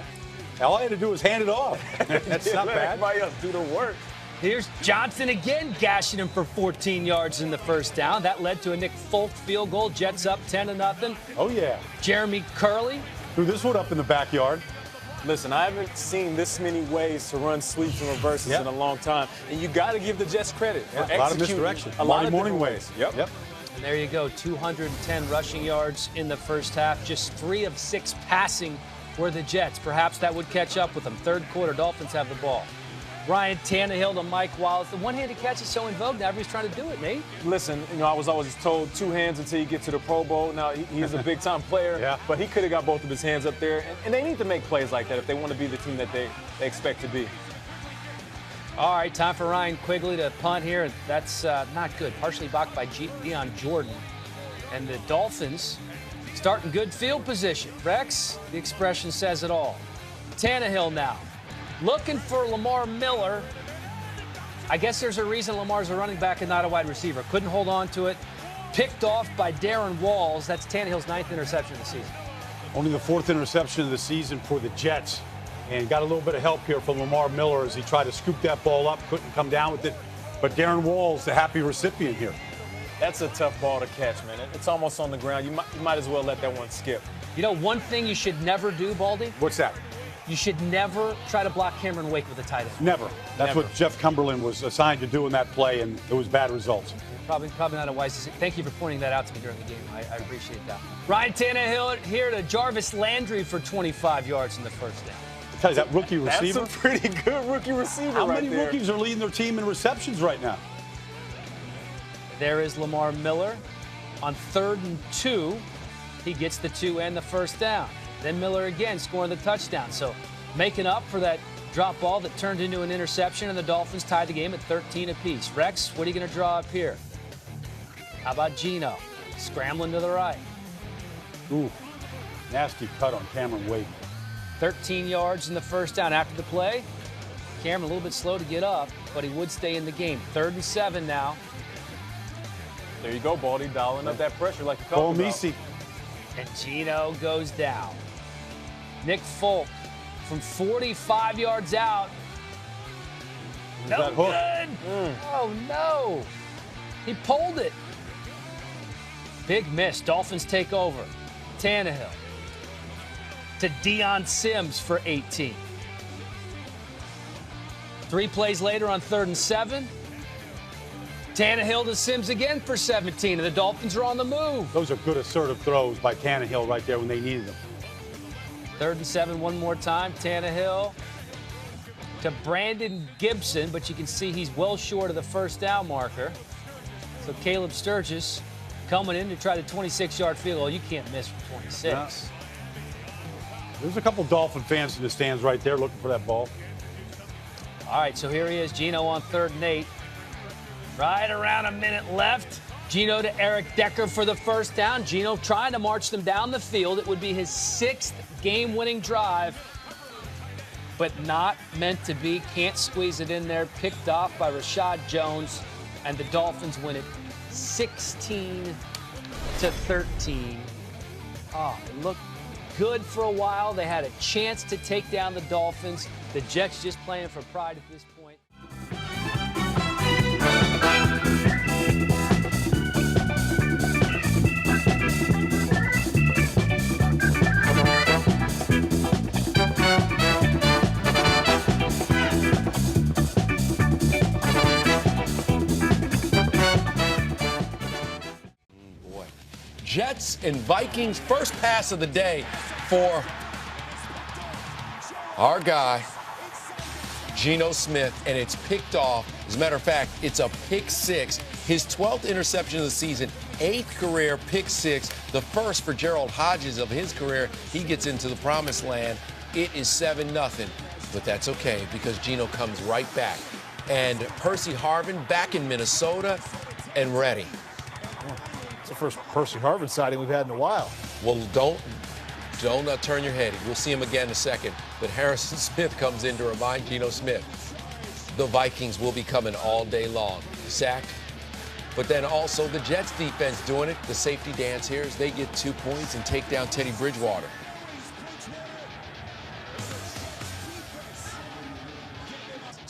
Speaker 7: All I had to do was hand it off. That's not bad.
Speaker 15: Everybody else do the work.
Speaker 13: Here's Johnson again, gashing him for 14 yards in the first down. That led to a Nick Folk field goal. Jets up 10-0.
Speaker 7: Oh, yeah.
Speaker 13: Jeremy Curley
Speaker 7: Threw this one up in the backyard.
Speaker 15: Listen, I haven't seen this many ways to run sweeps and reverses in a long time. And you got to give the Jets credit for executing
Speaker 7: a lot of misdirection.
Speaker 15: A lot of
Speaker 7: morning
Speaker 15: different
Speaker 7: ways.
Speaker 15: Yep.
Speaker 13: And there you go, 210 rushing yards in the first half. Just 3 of 6 passing were the Jets. Perhaps that would catch up with them. Third quarter, Dolphins have the ball. Ryan Tannehill to Mike Wallace. The one-handed catch is so in vogue now. Everybody's trying to do it, Nate.
Speaker 15: Listen, I was always told 2 hands until you get to the Pro Bowl. Now, he's a big-time player, but he could have got both of his hands up there. And they need to make plays like that if they want to be the team that they expect to be.
Speaker 13: All right, time for Ryan Quigley to punt here. That's not good. Partially blocked by Deion Jordan. And the Dolphins starting good field position. Rex, the expression says it all. Tannehill now. Looking for Lamar Miller. I guess there's a reason Lamar's a running back and not a wide receiver. Couldn't hold on to it. Picked off by Darren Walls. That's Tannehill's 9th interception of the season.
Speaker 7: Only the 4th interception of the season for the Jets. And got a little bit of help here from Lamar Miller as he tried to scoop that ball up. Couldn't come down with it. But Darren Walls, the happy recipient here.
Speaker 15: That's a tough ball to catch, man. It's almost on the ground. You might as well let that one skip.
Speaker 13: You know, one thing you should never do, Baldy?
Speaker 7: What's that?
Speaker 13: You should never try to block Cameron Wake with a tight end.
Speaker 7: Never. That's what Jeff Cumberland was assigned to do in that play, and it was bad results.
Speaker 13: Probably not a wise decision. Thank you for pointing that out to me during the game. I appreciate that. Ryan Tannehill here to Jarvis Landry for 25 yards in the first down.
Speaker 7: I tell you, that rookie receiver.
Speaker 15: That's a pretty good rookie receiver
Speaker 7: How
Speaker 15: right
Speaker 7: many
Speaker 15: there.
Speaker 7: rookies are leading their team in receptions right now?
Speaker 13: There is Lamar Miller on 3rd and 2. He gets the 2 and the first down. Then Miller again scoring the touchdown. So making up for that drop ball that turned into an interception, and the Dolphins tied the game at 13 apiece. Rex, what are you going to draw up here? How about Geno? Scrambling to the right.
Speaker 7: Ooh, nasty cut on Cameron Wake.
Speaker 13: 13 yards in the first down after the play. Cameron a little bit slow to get up, but he would stay in the game. 3rd and 7 now.
Speaker 15: There you go, Baldy, dialing up that pressure like you talked about.
Speaker 13: And Geno goes down. Nick Folk from 45 yards out. No good. Oh, no. He pulled it. Big miss. Dolphins take over. Tannehill to Deion Sims for 18. 3 plays later on 3rd and 7. Tannehill to Sims again for 17, and the Dolphins are on the move.
Speaker 7: Those are good assertive throws by Tannehill right there when they needed them.
Speaker 13: 3rd and 7 one more time. Tannehill to Brandon Gibson, but you can see he's well short of the first down marker. So Caleb Sturgis coming in to try the 26-yard field goal. You can't miss from 26.
Speaker 7: Yeah. There's a couple Dolphin fans in the stands right there looking for that ball.
Speaker 13: All right, so here he is, Geno on 3rd and 8. Right around a minute left. Geno to Eric Decker for the first down. Geno trying to march them down the field. It would be his 6th game-winning drive, but not meant to be. Can't squeeze it in there. Picked off by Rashad Jones, and the Dolphins win it 16-13. Oh, it looked good for a while. They had a chance to take down the Dolphins. The Jets just playing for pride at this point.
Speaker 11: Jets and Vikings, first pass of the day for our guy, Geno Smith, and it's picked off. As a matter of fact, it's a pick 6, his 12th interception of the season, 8th career pick 6, the first for Gerald Hodges of his career. He gets into the promised land. It is 7-0, but that's okay because Geno comes right back. And Percy Harvin back in Minnesota and ready.
Speaker 1: It's the first Percy Harvin sighting we've had in a while.
Speaker 11: Well, don't turn your head. We'll see him again in a second. But Harrison Smith comes in to remind Geno Smith the Vikings will be coming all day long. Sacked. But then also the Jets defense doing it. The safety dance here as they get 2 points and take down Teddy Bridgewater.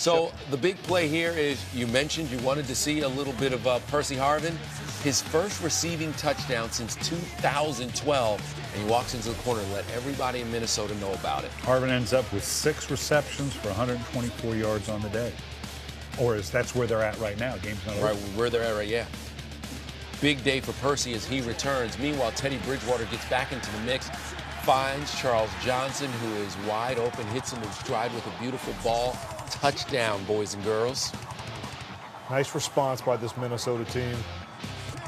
Speaker 11: So the big play here is you mentioned you wanted to see a little bit of Percy Harvin. His first receiving touchdown since 2012, and he walks into the corner and let everybody in Minnesota know about it.
Speaker 16: Harvin ends up with 6 receptions for 124 yards on the day. Or that's where they're at right now. Game's not over.
Speaker 11: Right, where they're at right, yeah. Big day for Percy as he returns. Meanwhile, Teddy Bridgewater gets back into the mix, finds Charles Johnson, who is wide open, hits him in stride with a beautiful ball. Touchdown, boys and girls.
Speaker 17: Nice response by this Minnesota team.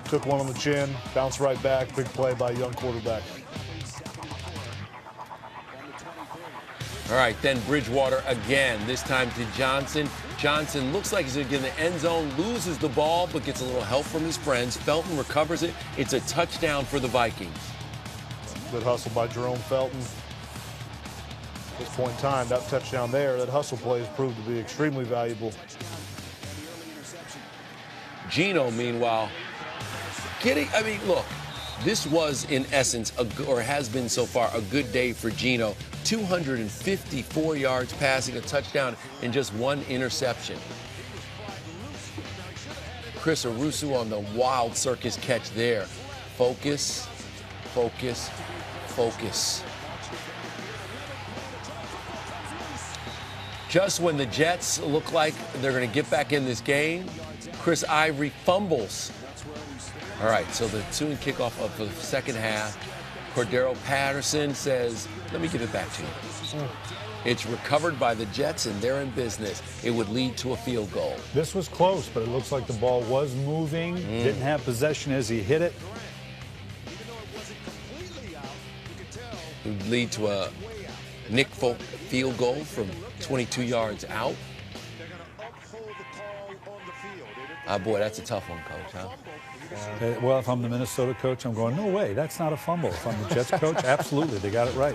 Speaker 17: Took one on the chin, bounced right back. Big play by a young quarterback.
Speaker 11: All right, then Bridgewater again, this time to Johnson. Johnson looks like he's going to get in the end zone, loses the ball, but gets a little help from his friends. Felton recovers it. It's a touchdown for the Vikings.
Speaker 17: Good hustle by Jerome Felton. At this point in time, that touchdown there, that hustle play has proved to be extremely valuable.
Speaker 11: Geno, meanwhile, look, this was in essence, or has been so far, a good day for Geno. 254 yards passing, a touchdown, and just 1 interception. Chris Owusu on the wild circus catch there. Focus, focus, focus. Just when the Jets look like they're going to get back in this game, Chris Ivory fumbles. All right, so the ensuing kickoff of the second half, Cordero Patterson says, let me give it back to you. It's recovered by the Jets, and they're in business. It would lead to a field goal.
Speaker 16: This was close, but it looks like the ball was moving. Didn't have possession as he hit it.
Speaker 11: It would lead to a Nick Folk field goal from 22 yards out. Boy, that's a tough one, Coach, huh?
Speaker 16: Well, if I'm the Minnesota coach, I'm going, no way, that's not a fumble. If I'm the Jets coach, absolutely, they got it right.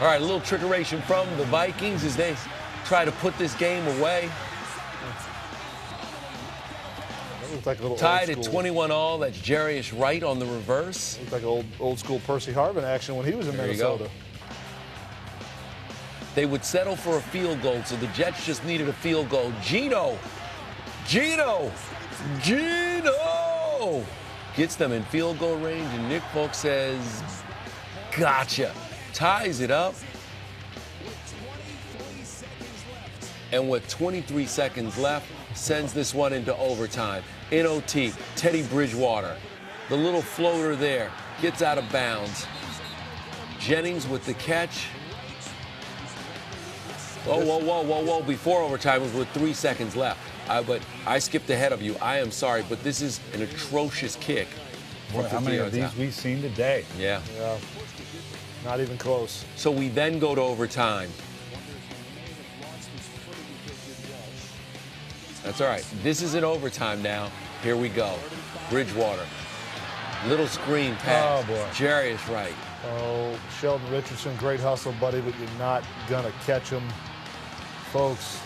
Speaker 11: All right, a little trickeration from the Vikings as they try to put this game away.
Speaker 17: Like
Speaker 11: tied at 21-all. That's Jarius Wright on the reverse.
Speaker 17: Looked like old school Percy Harvin action when he was in Minnesota.
Speaker 11: They would settle for a field goal, so the Jets just needed a field goal. Geno gets them in field goal range, and Nick Folk says, gotcha. Ties it up. And with 23 seconds left, sends this one into overtime. In OT, Teddy Bridgewater, the little floater there, gets out of bounds. Jennings with the catch. Whoa. Before overtime, it was with 3 seconds left. But I skipped ahead of you. I am sorry, but this is an atrocious kick.
Speaker 16: Boy, how many of these we've seen today?
Speaker 11: Yeah.
Speaker 17: Not even close.
Speaker 11: So we then go to overtime. That's all right. This is in overtime now. Here we go. Bridgewater. Little screen pass.
Speaker 17: Oh, boy.
Speaker 11: Jarius Wright.
Speaker 17: Oh, Sheldon Richardson, great hustle, buddy, but you're not going to catch him. Folks,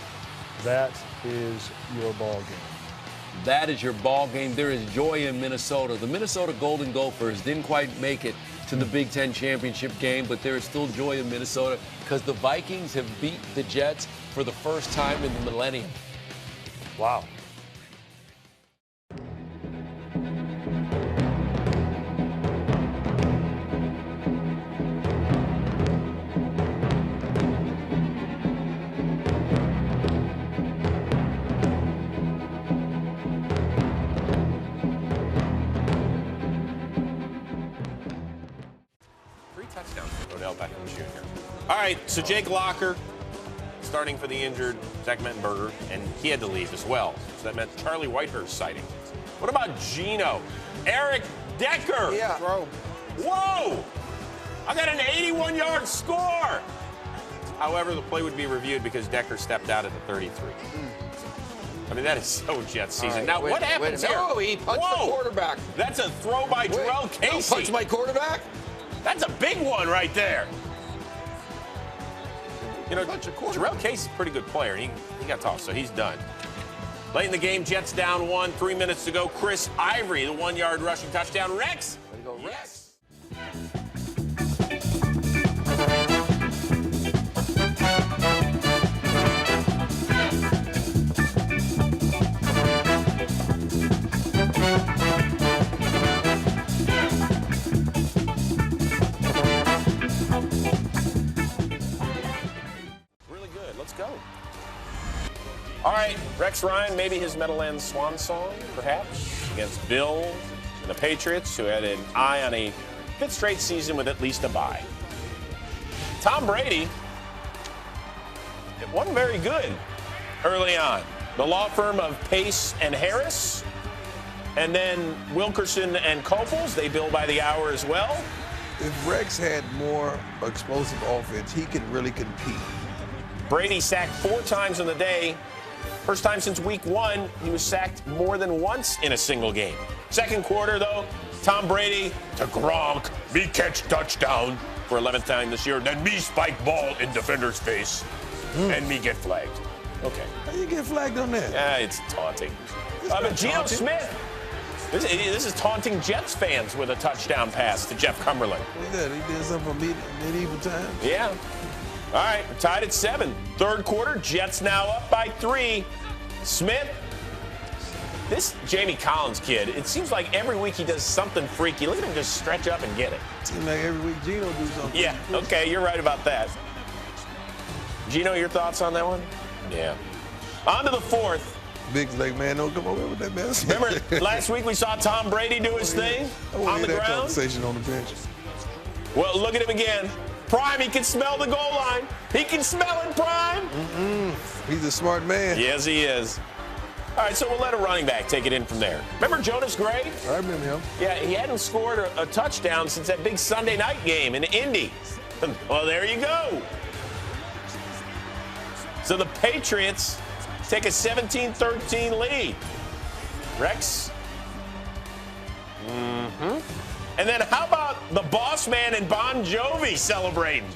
Speaker 17: that is your ball game.
Speaker 11: That is your ball game. There is joy in Minnesota. The Minnesota Golden Gophers didn't quite make it to the Big Ten championship game, but there is still joy in Minnesota because the Vikings have beat the Jets for the first time in the millennium.
Speaker 17: Wow.
Speaker 2: All right, so Jake Locker starting for the injured Zach Mettenberger, and he had to leave as well. So that meant Charlie Whitehurst sighting. What about Geno? Eric Decker.
Speaker 4: Yeah.
Speaker 2: Whoa! I got an 81-yard score. However, the play would be reviewed because Decker stepped out at the 33. I mean, that is so Jets season.
Speaker 4: Right,
Speaker 2: now, what happens here?
Speaker 4: Oh, he punched the quarterback.
Speaker 2: That's a throw by Jarrell Casey.
Speaker 4: Punch my quarterback?
Speaker 2: That's a big one right there. You know, Jarrell Casey's a pretty good player. He got tossed, so he's done. Late in the game, Jets down 1, 3 minutes to go. Chris Ivory, the 1-yard rushing touchdown. Rex.
Speaker 4: Way to go, Rex.
Speaker 2: Let's go. All right, Rex Ryan, maybe his Meadowlands swan song, perhaps, against Bill and the Patriots, who had an eye on a fifth straight season with at least a bye. Tom Brady, it wasn't very good early on. The law firm of Pace and Harris, and then Wilkerson and Koppels, they bill by the hour as well.
Speaker 3: If Rex had more explosive offense, he could really compete.
Speaker 2: Brady sacked 4 times in the day. First time since week 1, he was sacked more than once in a single game. Second quarter, though, Tom Brady to Gronk, me catch touchdown for 11th time this year, then me spike ball in defender's face, and me get flagged. Okay.
Speaker 3: How you get flagged on that?
Speaker 2: Yeah, it's taunting. But Geno Smith, this is taunting Jets fans with a touchdown pass to Jeff Cumberland.
Speaker 3: What's that? He did something from medieval times?
Speaker 2: Yeah. All right, we're tied at 7. Third quarter, Jets now up by 3. Smith, this Jamie Collins kid, it seems like every week he does something freaky. Look at him just stretch up and get it.
Speaker 3: Seems like every week Geno do something.
Speaker 2: Yeah, okay, you're right about that. Geno, your thoughts on that one? Yeah. On to the fourth.
Speaker 3: Big's like, man, don't come over with that mess.
Speaker 2: Remember last week we saw Tom Brady do his thing on the ground?
Speaker 3: Conversation on the bench.
Speaker 2: Well, look at him again. Prime, he can smell the goal line. He can smell it, Prime.
Speaker 3: He's a smart man.
Speaker 2: Yes, he is. All right, so we'll let a running back take it in from there. Remember Jonas Gray?
Speaker 3: I remember him.
Speaker 2: Yeah, he hadn't scored a touchdown since that big Sunday night game in Indy. Well, there you go. So the Patriots take a 17-13 lead. Rex? And then how about the boss man and Bon Jovi celebrating?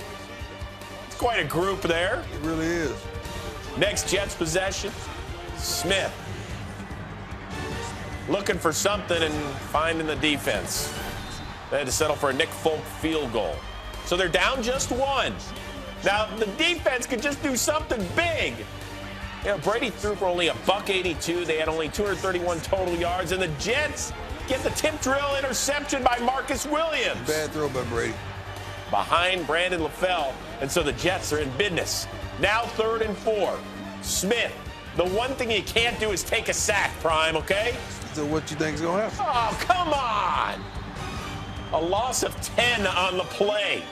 Speaker 2: It's quite a group there.
Speaker 3: It really is.
Speaker 2: Next Jets possession, Smith. Looking for something and finding the defense. They had to settle for a Nick Folk field goal. So they're down just 1. Now, the defense could just do something big. You know, Brady threw for only $182. They had only 231 total yards. And the Jets get the tip drill interception by Marcus Williams.
Speaker 3: Bad throw by Brady.
Speaker 2: Behind Brandon LaFell. And so the Jets are in business. Now 3rd and 4. Smith. The one thing you can't do is take a sack, Prime, okay?
Speaker 3: So what you think is going to happen?
Speaker 2: Oh, come on. A loss of 10 on the play.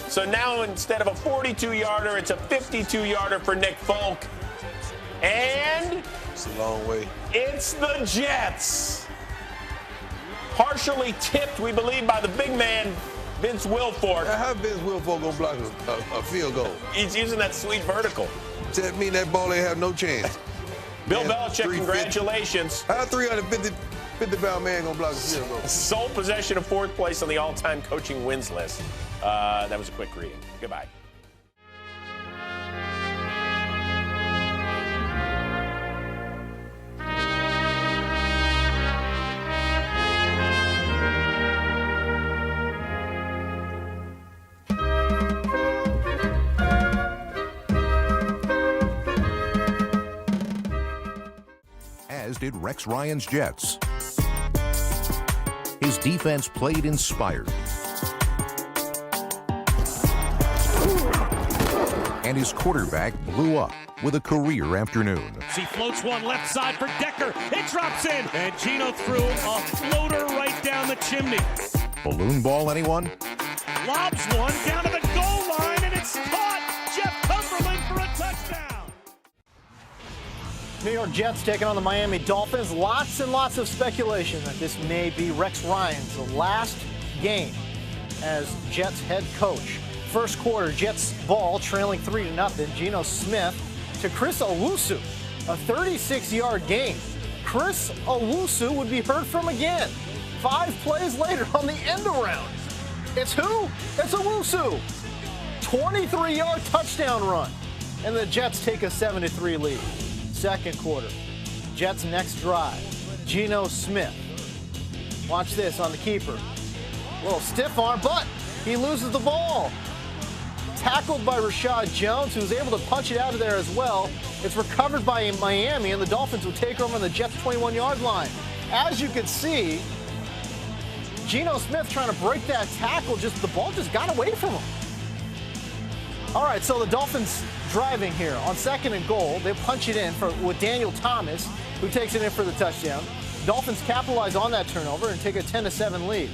Speaker 2: So now instead of a 42-yarder, it's a 52-yarder for Nick Folk. And
Speaker 3: it's a long way.
Speaker 2: It's the Jets. Partially tipped, we believe, by the big man, Vince Wilfork.
Speaker 3: Now, how Vince Wilfork going to block a field goal?
Speaker 2: He's using that sweet vertical.
Speaker 3: Does that mean that ball ain't have no chance?
Speaker 2: Bill Belichick, congratulations.
Speaker 3: How 350-pound man going to block a field goal?
Speaker 2: Sole possession of 4th place on the all-time coaching wins list. That was a quick reading. Goodbye.
Speaker 18: As did Rex Ryan's Jets. His defense played inspired. And his quarterback blew up with a career afternoon.
Speaker 19: He floats one left side for Decker. It drops in, and Geno threw a floater right down the chimney.
Speaker 18: Balloon ball, anyone?
Speaker 19: Lobs one down to the goal line, and it's caught. Jeff Cumberland for a touchdown.
Speaker 1: New York Jets taking on the Miami Dolphins. Lots and lots of speculation that this may be Rex Ryan's last game as Jets head coach. First quarter, Jets ball trailing 3-0. Geno Smith to Chris Owusu, a 36-yard gain. Chris Owusu would be heard from again 5 plays later on the end around. It's who? It's Owusu. 23-yard touchdown run. And the Jets take a 7-3 lead. Second quarter, Jets next drive. Geno Smith. Watch this on the keeper. A little stiff arm, but he loses the ball. Tackled by Rashad Jones, who's able to punch it out of there as well. It's recovered by Miami, and the Dolphins will take over on the Jets' 21-yard line. As you can see, Geno Smith trying to break that tackle, the ball just got away from him. All right, so the Dolphins driving here on 2nd and goal. They punch it in with Daniel Thomas, who takes it in for the touchdown. Dolphins capitalize on that turnover and take a 10-7 lead.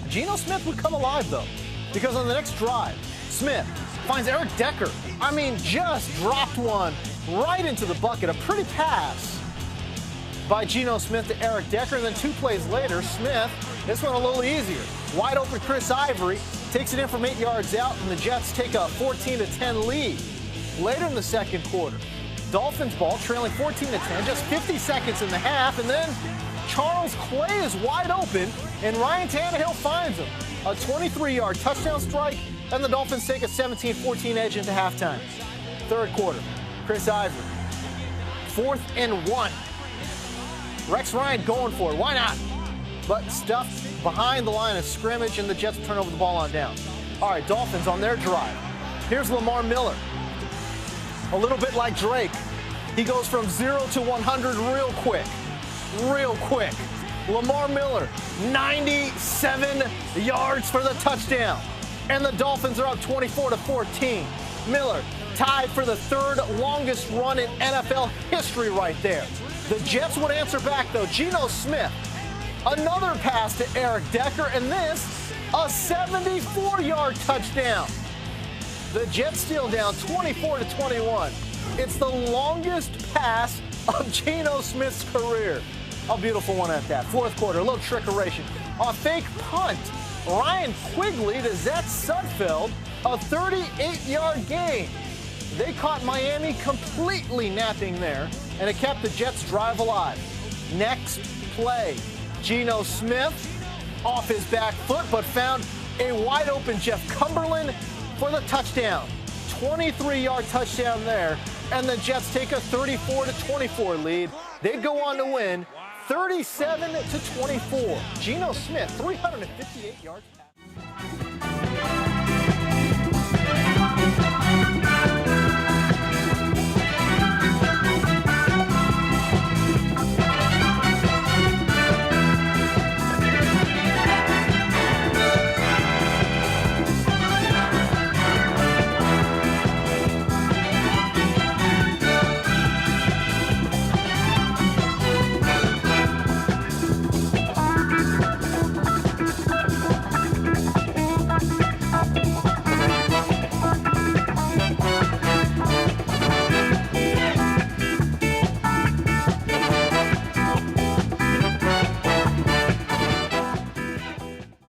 Speaker 1: Geno Smith would come alive, though, because on the next drive, Smith finds Eric Decker. I mean, just dropped one right into the bucket. A pretty pass by Geno Smith to Eric Decker. And then 2 plays later, Smith, this one a little easier. Wide open Chris Ivory takes it in from 8 yards out, and the Jets take a 14-10 lead. Later in the second quarter, Dolphins ball trailing 14-10, just 50 seconds in the half, and then Charles Clay is wide open, and Ryan Tannehill finds him. A 23-yard touchdown strike, and the Dolphins take a 17-14 edge into halftime. Third quarter, Chris Ivory, 4th and 1. Rex Ryan going for it. Why not? But stuffed behind the line of scrimmage, and the Jets turn over the ball on down. All right, Dolphins on their drive. Here's Lamar Miller. A little bit like Drake. He goes from 0 to 100 real quick. Real quick. Lamar Miller, 97 yards for the touchdown. And the Dolphins are up 24-14. Miller tied for the 3rd longest run in NFL history right there. The Jets would answer back, though. Geno Smith, another pass to Eric Decker, and this, a 74-yard touchdown. The Jets steal down 24-21. It's the longest pass of Geno Smith's career. A beautiful one at that. Fourth quarter, a little trickeration. A fake punt. Ryan Quigley to Zach Sudfeld, a 38-yard gain. They caught Miami completely napping there, and it kept the Jets' drive alive. Next play, Geno Smith off his back foot, but found a wide-open Jeff Cumberland for the touchdown. 23-yard touchdown there, and the Jets take a 34-24 lead. They'd go on to win 37-24. Geno Smith, 358 yards.